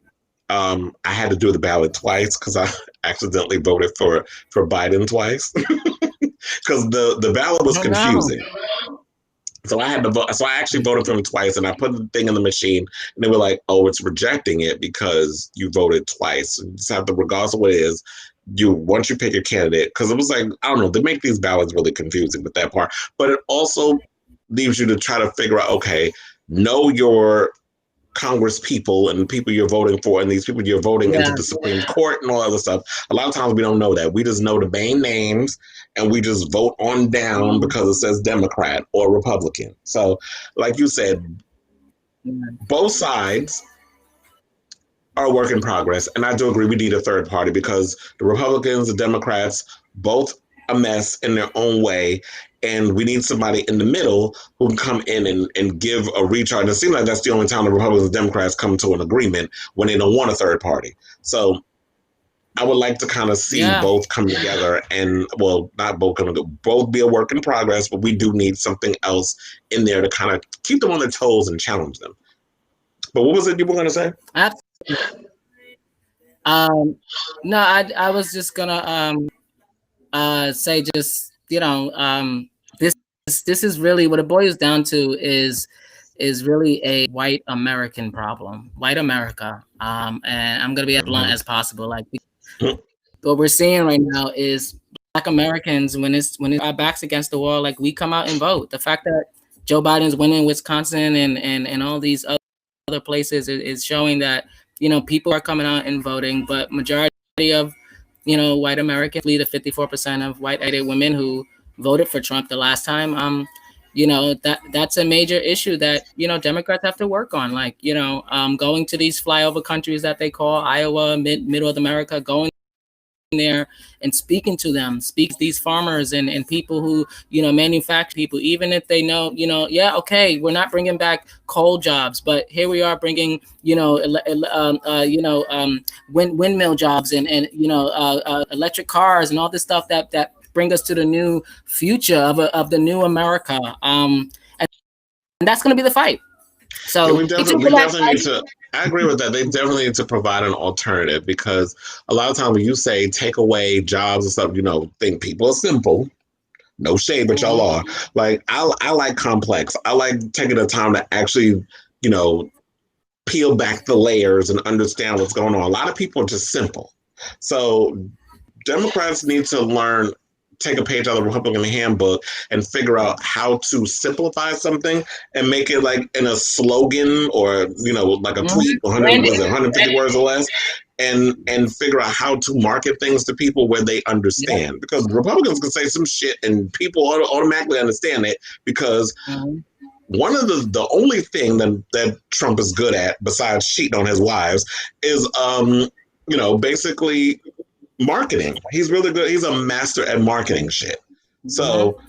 I had to do the ballot twice because I accidentally voted for Biden twice because the ballot was confusing. So I had to vote. So I actually voted for him twice, and I put the thing in the machine, and they were like, "Oh, it's rejecting it because you voted twice." You just have to, regardless of what it is, once you pick your candidate, because it was like, I don't know, they make these ballots really confusing with that part. But it also leaves you to try to figure out, okay, know your Congress people and the people you're voting for, and these people you're voting into the Supreme Court and all other stuff. A lot of times we don't know that. We just know the main names, and we just vote on down because it says Democrat or Republican. So, like you said, both sides are a work in progress, and I do agree we need a third party because the Republicans, the Democrats, both a mess in their own way, and we need somebody in the middle who can come in and give a recharge. And it seems like that's the only time the Republicans and Democrats come to an agreement, when they don't want a third party. So I would like to kind of see both come together, and well, not both come together, both be a work in progress, but we do need something else in there to kind of keep them on their toes and challenge them. But what was it you were going to say? No, I was just gonna say, just, you know, this is really what it boils down to is really a white American problem, white America. And I'm gonna be as blunt as possible. Like, what we're seeing right now is Black Americans, when our backs against the wall, like, we come out and vote. The fact that Joe Biden's winning Wisconsin and all these other places is showing that, you know, people are coming out and voting, but majority of, you know, white Americans, the 54% of white women who voted for Trump the last time, you know, that's a major issue that, you know, Democrats have to work on. Like, you know, going to these flyover countries that they call Iowa, middle of America, going there and speaking to them, these farmers and people who, you know, manufacture people, even if they know, you know, okay, we're not bringing back coal jobs, but here we are bringing, you know, windmill jobs and you know, electric cars and all this stuff that bring us to the new future of the new America. And that's going to be the fight. So we definitely need to. I agree with that. They definitely need to provide an alternative, because a lot of times when you say take away jobs and stuff, you know, think people are simple. No shade, but y'all are. Like, I like complex. I like taking the time to actually, you know, peel back the layers and understand what's going on. A lot of people are just simple. So Democrats need to learn, take a page out of the Republican handbook and figure out how to simplify something and make it like in a slogan, or, you know, like a tweet, 150 words or less, and figure out how to market things to people where they understand. Because Republicans can say some shit and people automatically understand it, because one of the only thing that Trump is good at, besides cheating on his wives, is you know, basically marketing. He's really good. He's a master at marketing shit. So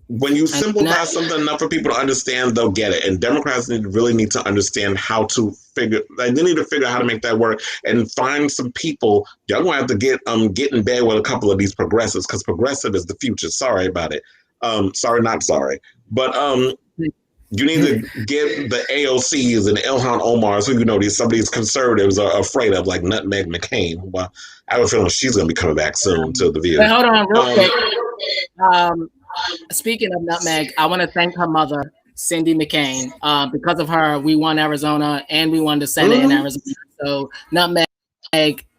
when you simplify something enough for people to understand, they'll get it. And Democrats really need to understand how to figure. Like, they need to figure out how to make that work and find some people. Y'all gonna have to get in bed with a couple of these progressives, because progressive is the future. Sorry about it. Sorry, not sorry. But you need to get the AOCs and the Ilhan Omars, who, you know, some of these conservatives are afraid of, like Nutmeg McCain. Well, I have a feeling she's going to be coming back soon to The View. Wait, hold on, real quick. Speaking of Nutmeg, I want to thank her mother, Cindy McCain. Because of her, we won Arizona and we won the Senate in Arizona. So, Nutmeg,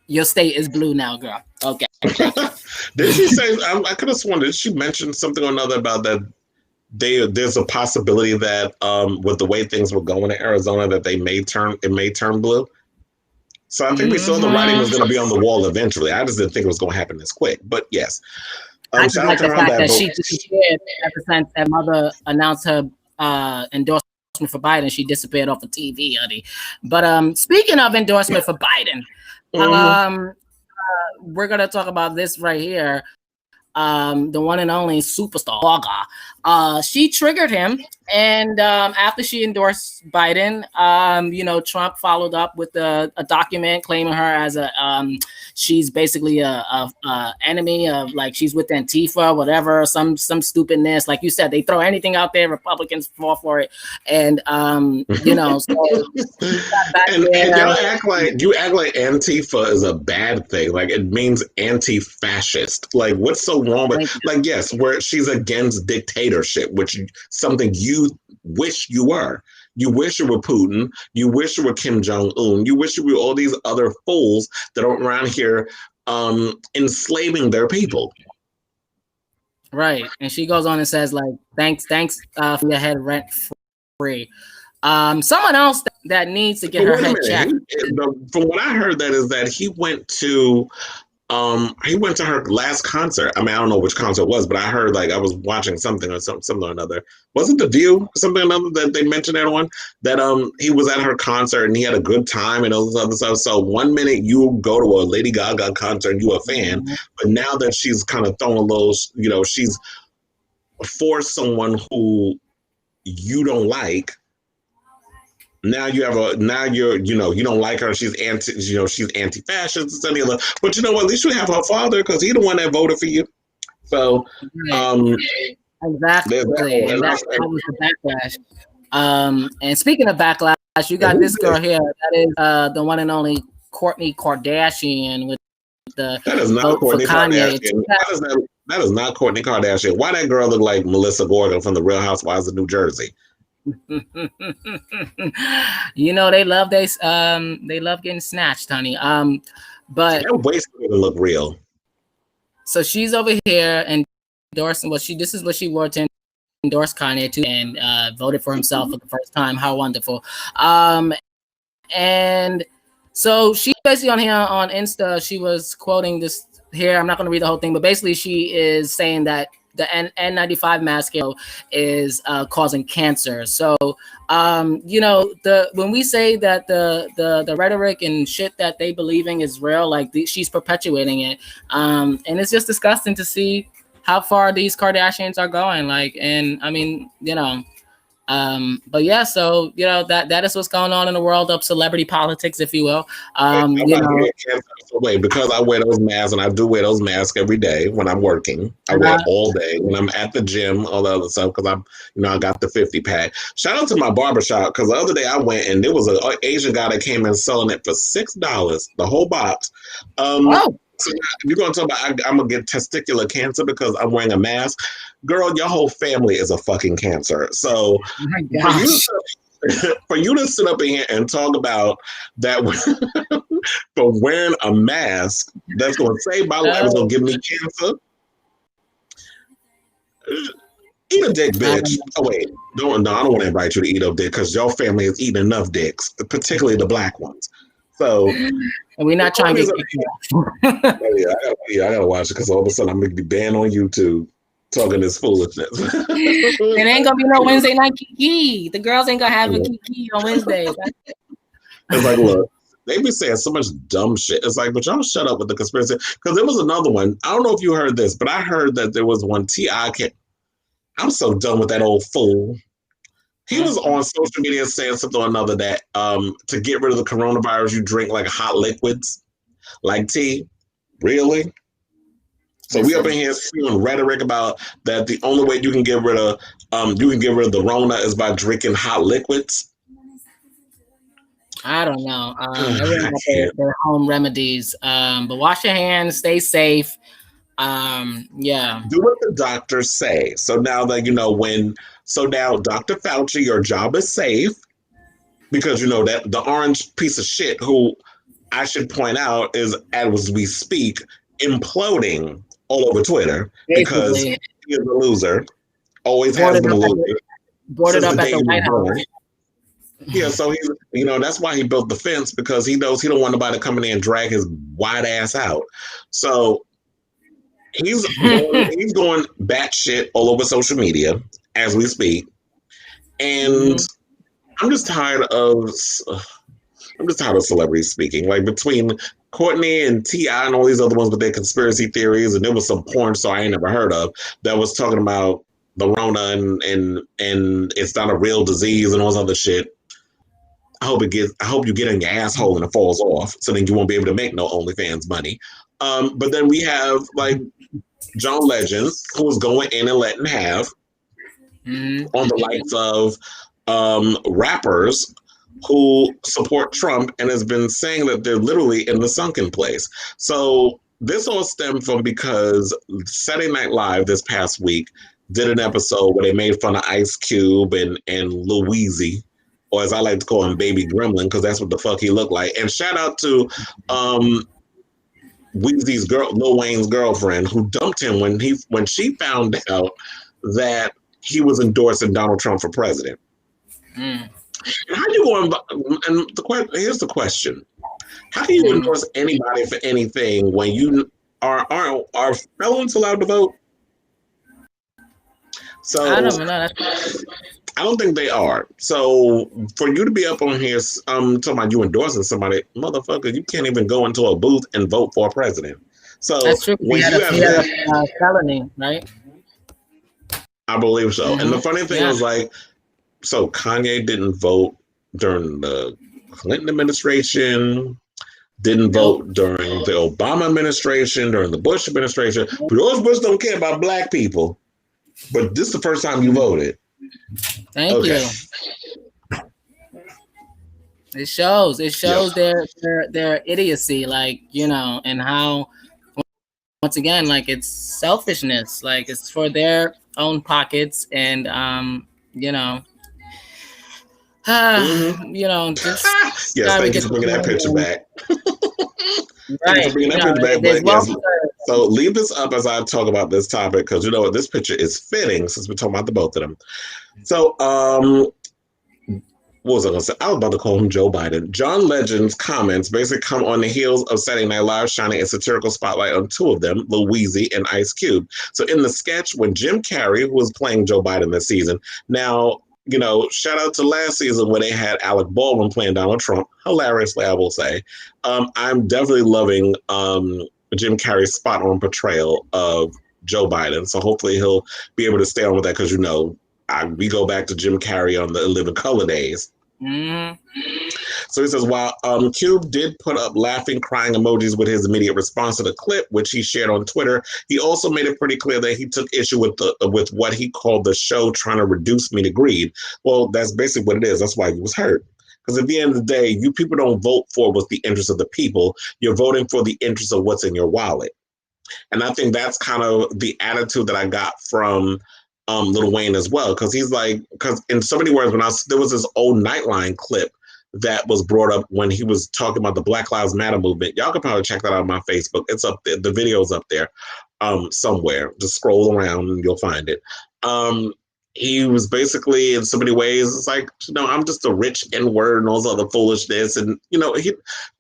your state is blue now, girl. Okay. Did she say? I could have sworn. Did she mention something or another about that? There's a possibility that with the way things were going in Arizona, that it may turn blue. So I think we saw the writing was going to be on the wall eventually. I just didn't think it was going to happen this quick. But yes, I just like the fact that she disappeared at the sense that mother announced her endorsement for Biden. She disappeared off of TV, honey. But speaking of endorsement for Biden, we're gonna talk about this right here. The one and only superstar Gaga. She triggered him, and after she endorsed Biden, Trump followed up with a document claiming her as she's basically a enemy of, like, she's with Antifa, whatever, some stupidness. Like you said, they throw anything out there, Republicans fall for it, and so and y'all act like Antifa is a bad thing. Like, it means anti-fascist. Like, what's so wrong with, like, yes, where she's against dictatorship, which something you wish you were. You wish you were Putin. You wish you were Kim Jong-un. You wish you were all these other fools that are around here enslaving their people. Right. And she goes on and says, like, thanks for your head rent free. Someone else that needs to get her head checked. From what I heard, that he went to her last concert. I mean, I don't know which concert it was, but I heard, like, I was watching something or another. Was it The View? Something or another that they mentioned that one? That he was at her concert and he had a good time and all this other stuff. So one minute you go to a Lady Gaga concert and you're a fan, but now that she's kind of thrown a little, she's for someone who you don't like. Now you don't like her. She's anti-fascist and other. But you know what? At least you have her father, because he's the one that voted for you. So exactly. And that was the backlash. And speaking of backlash, you got this girl here. That is the one and only Kourtney Kardashian with the that is not Kourtney Kardashian. That is not Kourtney Kardashian. Why that girl look like Melissa Gordon from the Real Housewives of New Jersey? They love getting snatched, honey. But that waist doesn't look real. So she's over here endorsing this is what she wore to endorse Kanye too, and voted for himself for the first time. How wonderful. And so she basically on Insta, she was quoting this here. I'm not going to read the whole thing, but basically she is saying that the N95 mask is causing cancer. So, when we say that the rhetoric and shit that they believing is real, like she's perpetuating it. And it's just disgusting to see how far these Kardashians are going. Like, and I mean, but yeah, so that is what's going on in the world of celebrity politics, if you will. Because I wear those masks, and I do wear those masks every day when I'm working. I wear it all day when I'm at the gym, all the other stuff, because I got the 50 pack. Shout out to my barbershop, because the other day I went and there was an Asian guy that came in selling it for $6, the whole box. So you're going to talk about I'm going to get testicular cancer because I'm wearing a mask. Girl, your whole family is a fucking cancer. So for you to sit up in here and talk about that for wearing a mask that's going to save my life, is going to give me cancer. Eat a dick, bitch. Oh, wait. I don't want to invite you to eat a dick, because your family is eating enough dicks, particularly the black ones. So, and we're not trying to get I gotta watch it, because all of a sudden I'm gonna be banned on YouTube talking this foolishness. It ain't gonna be no Wednesday night kiki. The girls ain't gonna have a kiki on Wednesday. It's like, look, they be saying so much dumb shit. It's like, but y'all shut up with the conspiracy. Because there was another one. I don't know if you heard this, but I heard that there was one I'm so done with that old fool. He was on social media saying something or another that to get rid of the coronavirus, you drink like hot liquids, like tea. Really? So we up in here spewing rhetoric about that the only way you can get rid of the Rona is by drinking hot liquids. I don't know. Everyone got their home remedies. But wash your hands, stay safe. Yeah. Do what the doctors say. So now that So now, Dr. Fauci, your job is safe, because that the orange piece of shit, who I should point out is, as we speak, imploding all over Twitter, because he is a loser, always has been a loser. Boarded up at the White House. Yeah, so he's that's why he built the fence, because he knows he don't want nobody coming in and drag his white ass out. So he's going batshit all over social media as we speak, and I'm just tired of celebrities speaking. Like, between Courtney and T.I. and all these other ones with their conspiracy theories, and there was some porn star I ain't never heard of that was talking about the Rona and it's not a real disease and all this other shit. I hope you get in your asshole and it falls off, so then you won't be able to make no OnlyFans money. But then we have like John Legend, who was going in and letting have on the likes of rappers who support Trump and has been saying that they're literally in the sunken place. So this all stemmed from because Saturday Night Live this past week did an episode where they made fun of Ice Cube and Louise, or as I like to call him, Baby Gremlin, because that's what the fuck he looked like. And shout out to Weezy's Lil Wayne's girlfriend, who dumped him when she found out that he was endorsing Donald Trump for president. How do you go and here's the question: how do you endorse anybody for anything when you are felons allowed to vote? So I don't know. I don't think they are. So for you to be up on here talking about you endorsing somebody, motherfucker, you can't even go into a booth and vote for a president. So that's true. He had a felony, right? I believe so. And the funny thing is, like, so Kanye didn't vote during the Clinton administration, didn't vote during the Obama administration, during the Bush administration. But George Bush don't care about black people. But this is the first time you voted. Thank you. It shows their idiocy, like, you know, and how, once again, like, it's selfishness, like it's for their own pockets, and you know, you know, just yes, thank you for bringing that picture back. Right. So leave this up as I talk about this topic, because you know what, this picture is fitting since we're talking about the both of them. So what was I going to say? I was about to call him Joe Biden. John Legend's comments basically come on the heels of Saturday Night Live shining a satirical spotlight on two of them, Louise and Ice Cube. So in the sketch, when Jim Carrey, who was playing Joe Biden this season, now, you know, shout out to last season where they had Alec Baldwin playing Donald Trump, hilariously, I will say. I'm definitely loving Jim Carrey's spot-on portrayal of Joe Biden. So hopefully he'll be able to stay on with that, because, you know, we go back to Jim Carrey on the Living Color days. So he says, while Cube did put up laughing, crying emojis with his immediate response to the clip, which he shared on Twitter, he also made it pretty clear that he took issue with what he called the show trying to reduce me to greed. Well, that's basically what it is. That's why he was hurt. Because at the end of the day, you people don't vote for what's the interest of the people. You're voting for the interest of what's in your wallet. And I think that's kind of the attitude that I got from Lil Wayne as well, because he's like, because in so many words, there was this old Nightline clip that was brought up when he was talking about the Black Lives Matter movement. Y'all can probably check that out on my Facebook. It's up there. The video's up there somewhere. Just scroll around and you'll find it. He was basically, in so many ways, it's like, you know, I'm just a rich N-word and all this other foolishness. And, you know,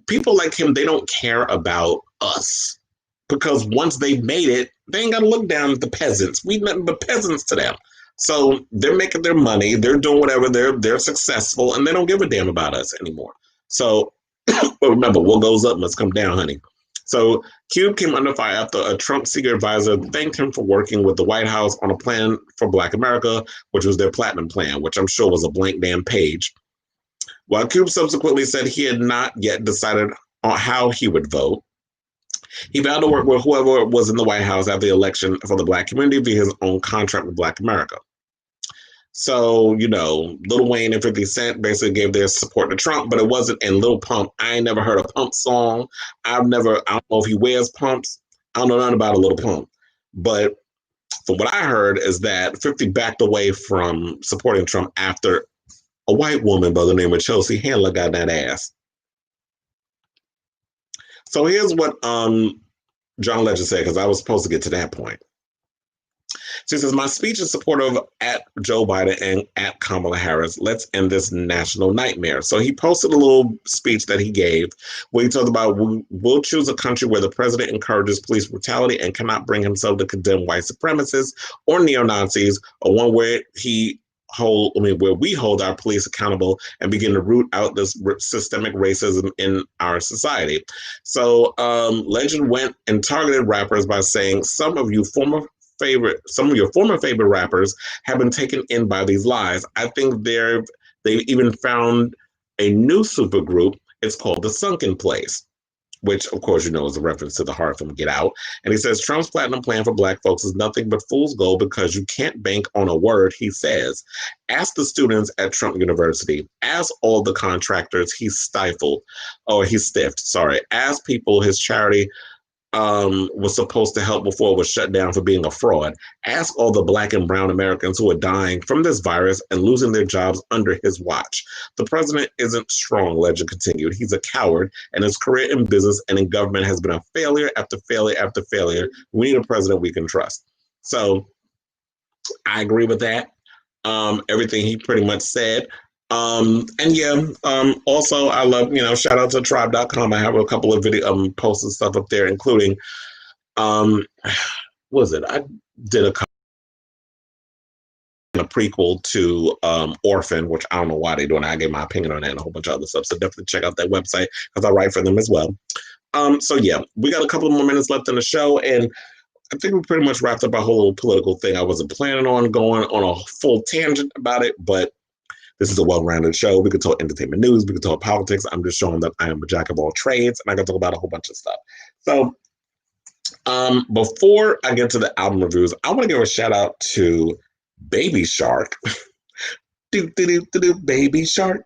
people like him, they don't care about us. Because once they've made it, they ain't got to look down at the peasants. We nothing but peasants to them. So they're making their money. They're doing whatever. They're successful, and they don't give a damn about us anymore. So, but remember, what goes up must come down, honey. So Cube came under fire after a Trump senior advisor thanked him for working with the White House on a plan for Black America, which was their platinum plan, which I'm sure was a blank damn page. While Cube subsequently said he had not yet decided on how he would vote, he vowed to work with whoever was in the White House after the election for the Black community via his own contract with Black America. So, you know, Lil Wayne and 50 Cent basically gave their support to Trump, but it wasn't in Lil Pump. I ain't never heard a Pump song. I don't know if he wears pumps. I don't know nothing about a Lil Pump. But from what I heard is that 50 backed away from supporting Trump after a white woman by the name of Chelsea Handler got that ass. So here's what John Legend said, because I was supposed to get to that point. She says, my speech is supportive at Joe Biden and at Kamala Harris. Let's end this national nightmare. So he posted a little speech that he gave where he talked about we'll choose a country where the president encourages police brutality and cannot bring himself to condemn white supremacists or neo-Nazis, or one where he where we hold our police accountable and begin to root out this systemic racism in our society. So Legend went and targeted rappers by saying some of your former favorite rappers have been taken in by these lies. I think they've even found a new supergroup. It's called the Sunken Place, which, of course, is a reference to the horror film Get Out. And he says, Trump's platinum plan for Black folks is nothing but fool's gold because you can't bank on a word he says. Ask the students at Trump University. Ask all the contractors he stiffed. Ask people his charity was supposed to help before it was shut down for being a fraud. Ask all the Black and brown Americans who are dying from this virus and losing their jobs under his watch. The president isn't strong, Legend continued. He's a coward, and his career in business and in government has been a failure after failure after failure. We need a president we can trust. So I agree with that. Everything he pretty much said. Also I love, shout out to tribe.com. I have a couple of video posts and stuff up there, including I did a prequel to Orphan, which I don't know why they're doing it. I gave my opinion on that and a whole bunch of other stuff. So definitely check out that website because I write for them as well. We got a couple more minutes left in the show, and I think we pretty much wrapped up our whole little political thing. I wasn't planning on going on a full tangent about it, but this is a well-rounded show. We could talk entertainment news. We could talk politics. I'm just showing that I am a jack of all trades, and I can talk about a whole bunch of stuff. So before I get to the album reviews, I want to give a shout out to Baby Shark. Baby Shark.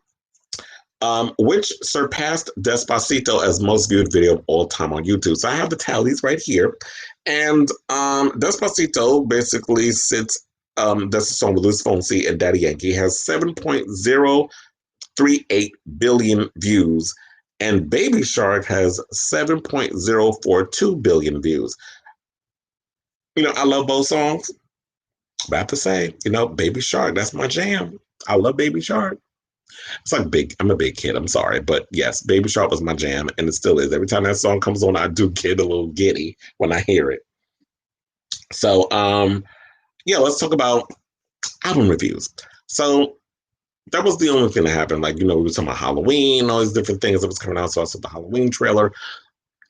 Which surpassed Despacito as most viewed video of all time on YouTube. So I have the tallies right here. And Despacito basically sits, that's the song with Luis Fonsi and Daddy Yankee, has 7.038 billion views. And Baby Shark has 7.042 billion views. I love both songs. But I have to say, Baby Shark, that's my jam. I love Baby Shark. It's like I'm a big kid, I'm sorry. But yes, Baby Shark was my jam, and it still is. Every time that song comes on, I do get a little giddy when I hear it. So, let's talk about album reviews. So that was the only thing that happened. We were talking about Halloween, all these different things that was coming out. So I saw the Halloween trailer.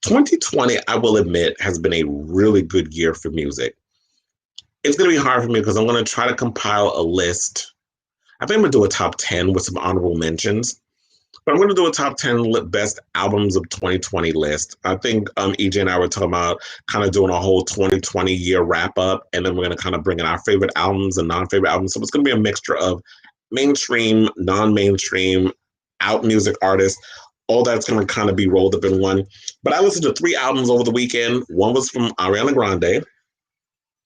2020, I will admit, has been a really good year for music. It's going to be hard for me because I'm going to try to compile a list. I think I'm going to do a top 10 with some honorable mentions. But I'm going to do a top 10 best albums of 2020 list. I think EJ and I were talking about kind of doing a whole 2020 year wrap up. And then we're going to kind of bring in our favorite albums and non-favorite albums. So it's going to be a mixture of mainstream, non-mainstream, out music artists. All that's going to kind of be rolled up in one. But I listened to 3 albums over the weekend. One was from Ariana Grande,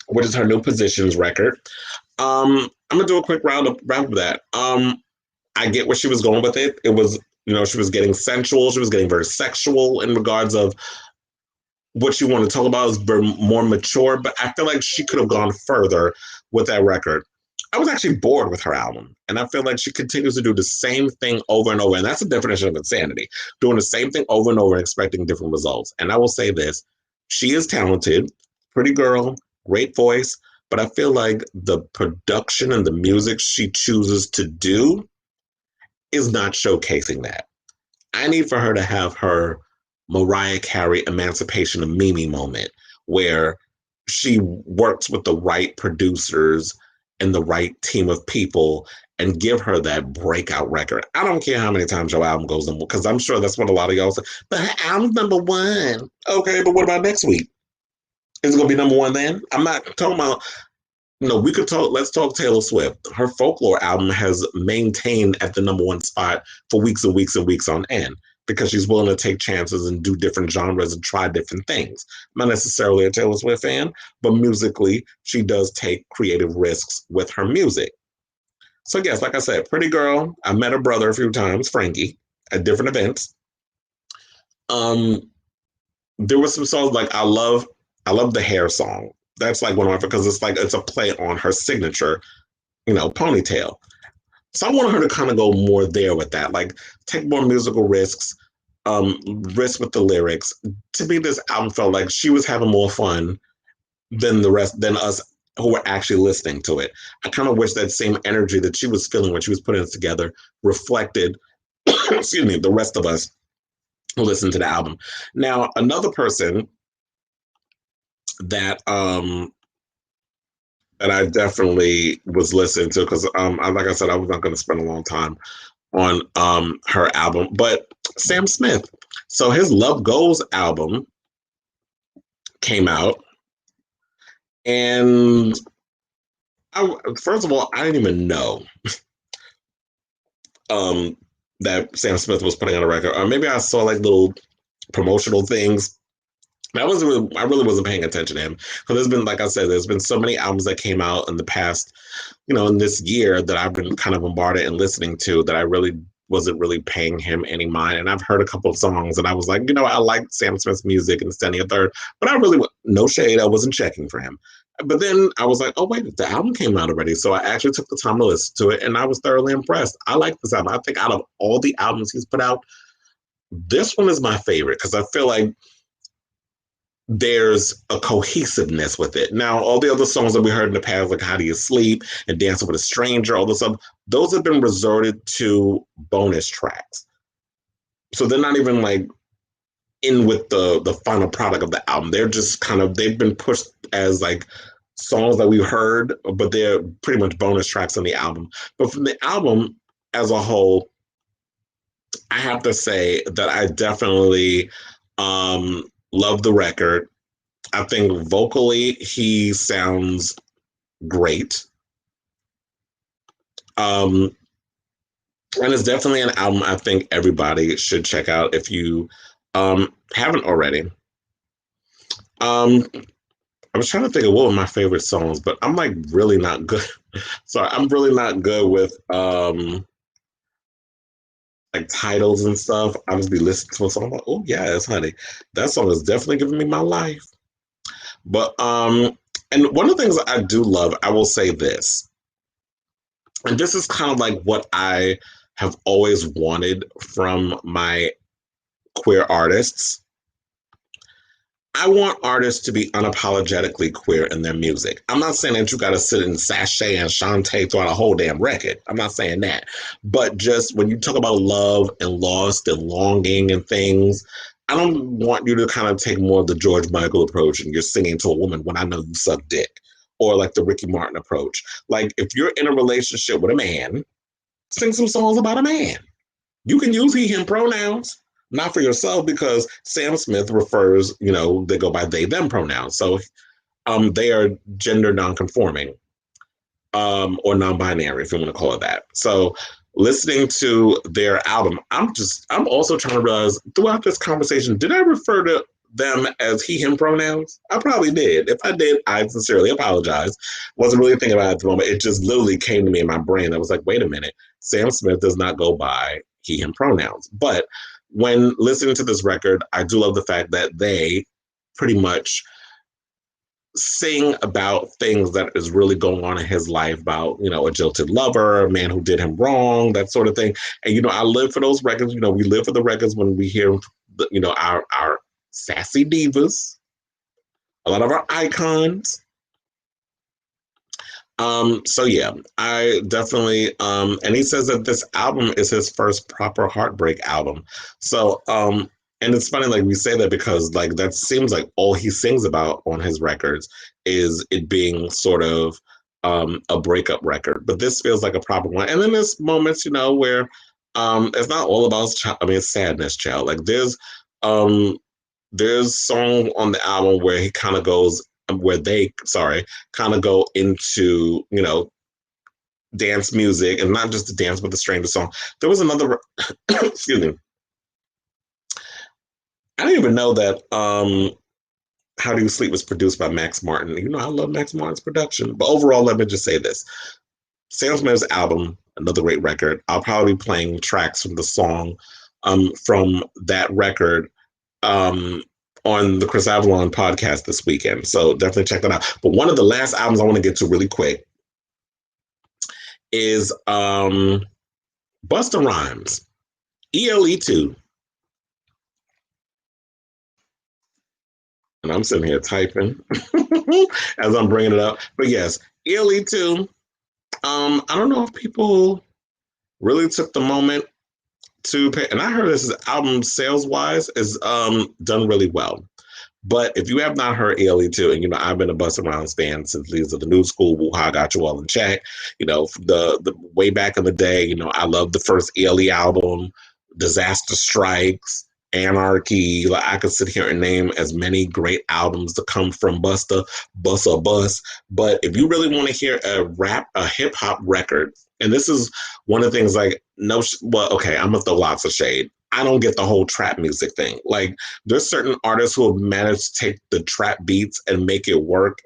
which is her new Positions record. I'm going to do a quick round of that. I get where she was going with it. It was, she was getting sensual. She was getting very sexual in regards of what she wanted to talk about is very more mature, but I feel like she could have gone further with that record. I was actually bored with her album, and I feel like she continues to do the same thing over and over, and that's the definition of insanity, doing the same thing over and over and expecting different results. And I will say this, she is talented, pretty girl, great voice, but I feel like the production and the music she chooses to do is not showcasing that. I need for her to have her Mariah Carey Emancipation of Mimi moment where she works with the right producers and the right team of people and give her that breakout record. I don't care how many times your album goes in, because I'm sure that's what a lot of y'all say, but her album's #1. Okay, but what about next week? Is it going to be #1 then? I'm not talking about, let's talk Taylor Swift. Her Folklore album has maintained at the #1 spot for weeks and weeks and weeks on end because she's willing to take chances and do different genres and try different things. I'm not necessarily a Taylor Swift fan, but musically, she does take creative risks with her music. So yes, like I said, pretty girl. I met her brother a few times, Frankie, at different events. There were some songs like I love the Hair song. That's like one of my, because it's a play on her signature, ponytail. So I want her to kind of go more there with that, like take more musical risks, risk with the lyrics. To me, this album felt like she was having more fun than us who were actually listening to it. I kind of wish that same energy that she was feeling when she was putting it together reflected, excuse me, the rest of us who listened to the album. Now, another person that that I definitely was listening to, because like I said, I was not going to spend a long time on her album, but Sam Smith. So his Love Goes album came out, and first of all, I didn't even know um, that Sam Smith was putting on a record, or maybe I saw like little promotional things. I really wasn't paying attention to him, because there's been, like I said, there's been so many albums that came out in the past, in this year, that I've been kind of bombarded and listening to, that I really wasn't really paying him any mind. And I've heard a couple of songs and I was like, I like Sam Smith's music and Standing a Third, but I really, no shade, I wasn't checking for him. But then I was like, oh, wait, the album came out already. So I actually took the time to listen to it, and I was thoroughly impressed. I like this album. I think out of all the albums he's put out, this one is my favorite, because I feel like there's a cohesiveness with it. Now, all the other songs that we heard in the past, like How Do You Sleep and Dancing with a Stranger, all this stuff, those have been resorted to bonus tracks. So they're not even like in with the final product of the album. They're just they've been pushed as like songs that we've heard, but they're pretty much bonus tracks on the album. But from the album as a whole, I have to say that I definitely love the record. I think vocally he sounds great. And it's definitely an album I think everybody should check out if you haven't already. I was trying to think of what were my favorite songs, but I'm like really not good. Sorry, I'm really not good with like titles and stuff. I just be listening to a song, I'm like, oh yes, honey, that song is definitely giving me my life. But and one of the things I do love, I will say this, and this is kind of like what I have always wanted from my queer artists. I want artists to be unapologetically queer in their music. I'm not saying that you got to sit and sashay and Shantae throughout a whole damn record. I'm not saying that. But just when you talk about love and lost and longing and things, I don't want you to kind of take more of the George Michael approach and you're singing to a woman when I know you suck dick. Or like the Ricky Martin approach. Like if you're in a relationship with a man, sing some songs about a man. You can use he, him pronouns. Not for yourself, because Sam Smith refers, they go by they, them pronouns. So they are gender nonconforming or non-binary, if you want to call it that. So listening to their album, I'm also trying to realize throughout this conversation, did I refer to them as he, him pronouns? I probably did. If I did, I sincerely apologize. Wasn't really thinking about it at the moment. It just literally came to me in my brain. I was like, wait a minute. Sam Smith does not go by he, him pronouns. But when listening to this record, I do love the fact that they pretty much sing about things that is really going on in his life, about, a jilted lover, a man who did him wrong, that sort of thing. And, I live for those records. We live for the records when we hear, our sassy divas, a lot of our icons. So yeah, I definitely, and he says that this album is his first proper heartbreak album. So, and it's funny, like we say that because like, that seems like all he sings about on his records is it being sort of, a breakup record, but this feels like a proper one. And then there's moments, where, it's not all about, it's sadness, child. Like there's song on the album where he kind of goes, where they, kind of go into, dance music, and not just the dance, but the stranger song. There was another, excuse me. I didn't even know that How Do You Sleep was produced by Max Martin. I love Max Martin's production. But overall, let me just say this. Sam Smith's album, another great record. I'll probably be playing tracks from the song from that record on the Kris Avalon podcast this weekend. So definitely check that out. But one of the last albums I want to get to really quick is Busta Rhymes, ELE2. And I'm sitting here typing as I'm bringing it up. But yes, ELE 2. I don't know if people really took the moment to pay. And I heard this album sales wise is done really well. But if you have not heard ELE 2, and I've been a Bust Around fan since these are the new school, Wuha got you all in check. The way back in the day, I love the first ELE album, Disaster Strikes, Anarchy. Like I could sit here and name as many great albums to come from Busta Bus. But if you really want to hear a hip hop record, and this is one of the things like okay, I'm gonna throw lots of shade. I don't get the whole trap music thing. Like there's certain artists who have managed to take the trap beats and make it work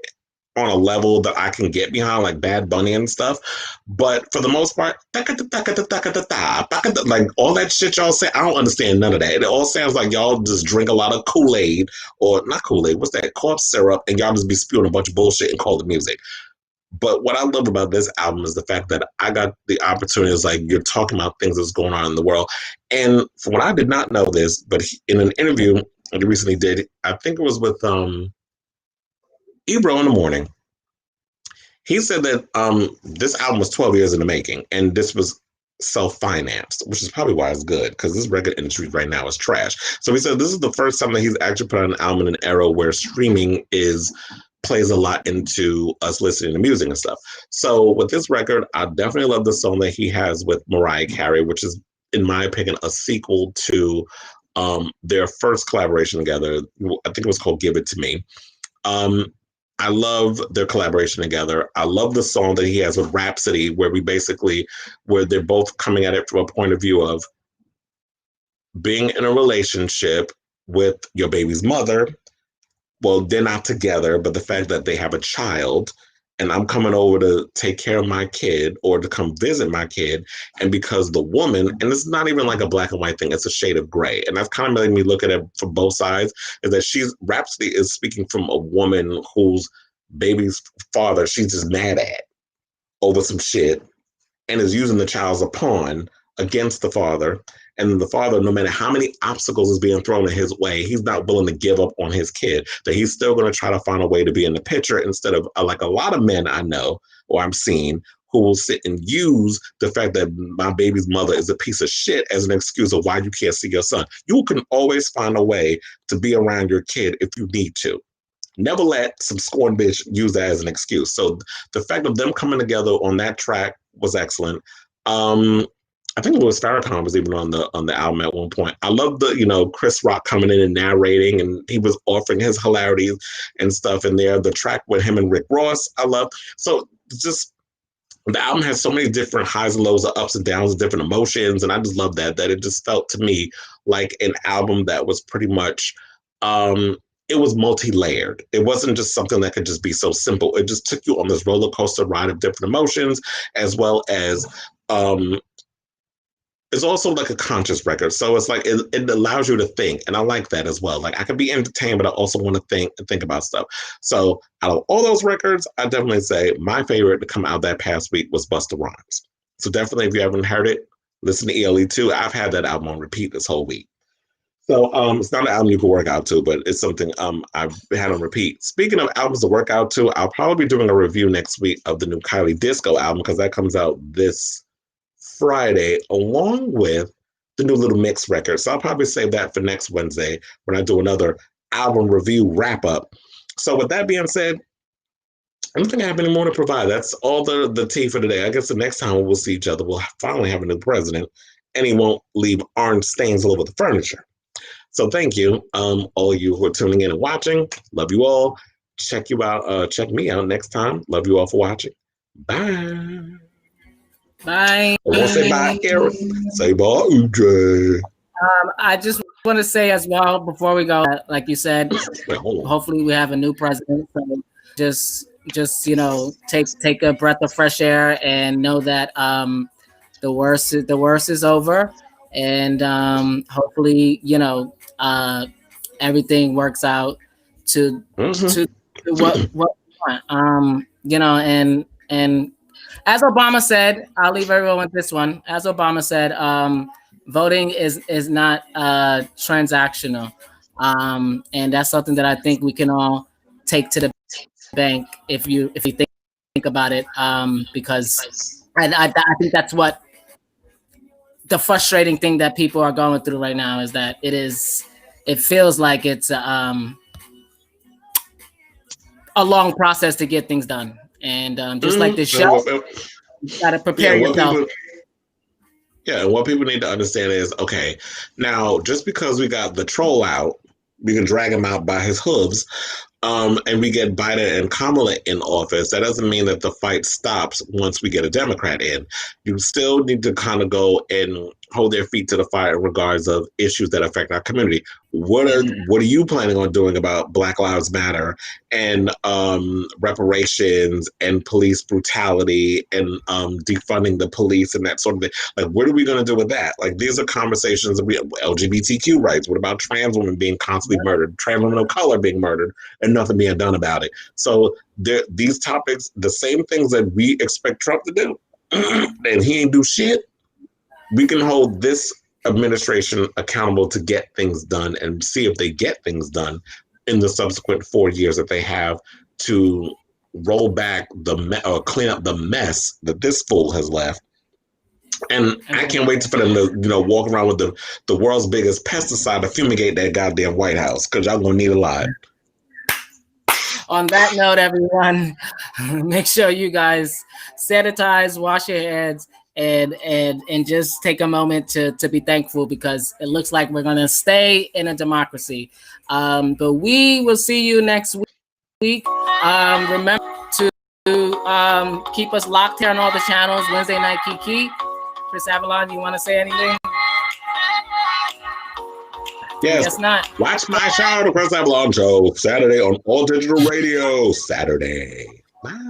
on a level that I can get behind, like Bad Bunny and stuff. But for the most part, like all that shit y'all say, I don't understand none of that. It all sounds like y'all just drink a lot of Kool-Aid, or not Kool-Aid, what's that? Cough syrup, and y'all just be spewing a bunch of bullshit and call it music. But what I love about this album is the fact that I got the opportunity. It's like you're talking about things that's going on in the world. And from what I did not know this, but in an interview that he recently did, I think it was with Ebro in the Morning, he said that this album was 12 years in the making, and this was self-financed, which is probably why it's good, because this record industry right now is trash. So he said this is the first time that he's actually put out an album in an era where streaming plays a lot into us listening to music and stuff. So with this record, I definitely love the song that he has with Mariah Carey, which is, in my opinion, a sequel to their first collaboration together. I think it was called Give It To Me. I love their collaboration together. I love the song that he has with Rhapsody, where they're both coming at it from a point of view of being in a relationship with your baby's mother. Well, they're not together, but the fact that they have a child, and I'm coming over to take care of my kid or to come visit my kid. And because the woman, and it's not even like a black and white thing, it's a shade of gray. And that's kind of made me look at it from both sides, is that Rhapsody is speaking from a woman whose baby's father she's just mad at over some shit and is using the child as a pawn against the father. And the father, no matter how many obstacles is being thrown in his way, he's not willing to give up on his kid, that he's still going to try to find a way to be in the picture, instead of like a lot of men I know or I'm seeing who will sit and use the fact that my baby's mother is a piece of shit as an excuse of why you can't see your son. You can always find a way to be around your kid if you need to. Never let some scorn bitch use that as an excuse. So the fact of them coming together on that track was excellent. I think Louis Farrakhan was even on the album at one point. I love the, Chris Rock coming in and narrating, and he was offering his hilarity and stuff in there. The track with him and Rick Ross, I love. So just the album has so many different highs and lows, ups and downs, different emotions, and I just love that it just felt to me like an album that was pretty much it was multi-layered. It wasn't just something that could just be so simple. It just took you on this roller coaster ride of different emotions, as well as it's also like a conscious record. So it's like it allows you to think. And I like that as well. Like I can be entertained, but I also want to think about stuff. So out of all those records, I definitely say my favorite to come out that past week was Busta Rhymes. So definitely, if you haven't heard it, listen to ELE 2. I've had that album on repeat this whole week. So it's not an album you can work out to, but it's something I've had on repeat. Speaking of albums to work out to, I'll probably be doing a review next week of the new Kylie Disco album, because that comes out this Friday, along with the new Little Mix record. So I'll probably save that for next Wednesday when I do another album review wrap up. So with that being said, I don't think I have any more to provide. That's all the tea for today. I guess the next time we'll see each other, we'll finally have a new president, and he won't leave orange stains all over the furniture. So thank you, all of you who are tuning in and watching. Love you all. Check me out next time. Love you all for watching. Bye. Bye. I won't say bye, Eric. Say bye, EJ. I just want to say as well before we go, like you said, hopefully we have a new president. So just take a breath of fresh air and know that the worst is over, and hopefully everything works out to what we want. And as Obama said, I'll leave everyone with this one. As Obama said, voting is not transactional. And that's something that I think we can all take to the bank if you think about it, because I think that's what the frustrating thing that people are going through right now is that it feels like it's a long process to get things done, and just like this show, you got to prepare yourself. And what people need to understand is, okay, now just because we got the troll out, we can drag him out by his hooves, and we get Biden and Kamala in office, that doesn't mean that the fight stops once we get a Democrat in. You still need to kind of go and hold their feet to the fire in regards of issues that affect our community. What are you planning on doing about Black Lives Matter and reparations and police brutality and defunding the police and that sort of thing? Like, what are we going to do with that? Like, these are conversations that LGBTQ rights. What about trans women being constantly murdered, trans women of color being murdered, and nothing being done about it? So these topics, the same things that we expect Trump to do, and he ain't do shit. We can hold this administration accountable to get things done and see if they get things done in the subsequent 4 years that they have to roll back or clean up the mess that this fool has left. And I can't wait for them to, walk around with the world's biggest pesticide to fumigate that goddamn White House, because y'all gonna need a lot. On that note, everyone, make sure you guys sanitize, wash your hands, and just take a moment to be thankful, because it looks like we're gonna stay in a democracy. But we will see you next week. Remember to keep us locked here on all the channels. Wednesday Night Kiki. Kris Avalon, you want to say anything? Yes. Guess not. Watch my show, The Kris Avalon Show, Saturday on All Digital Radio. Saturday. Bye.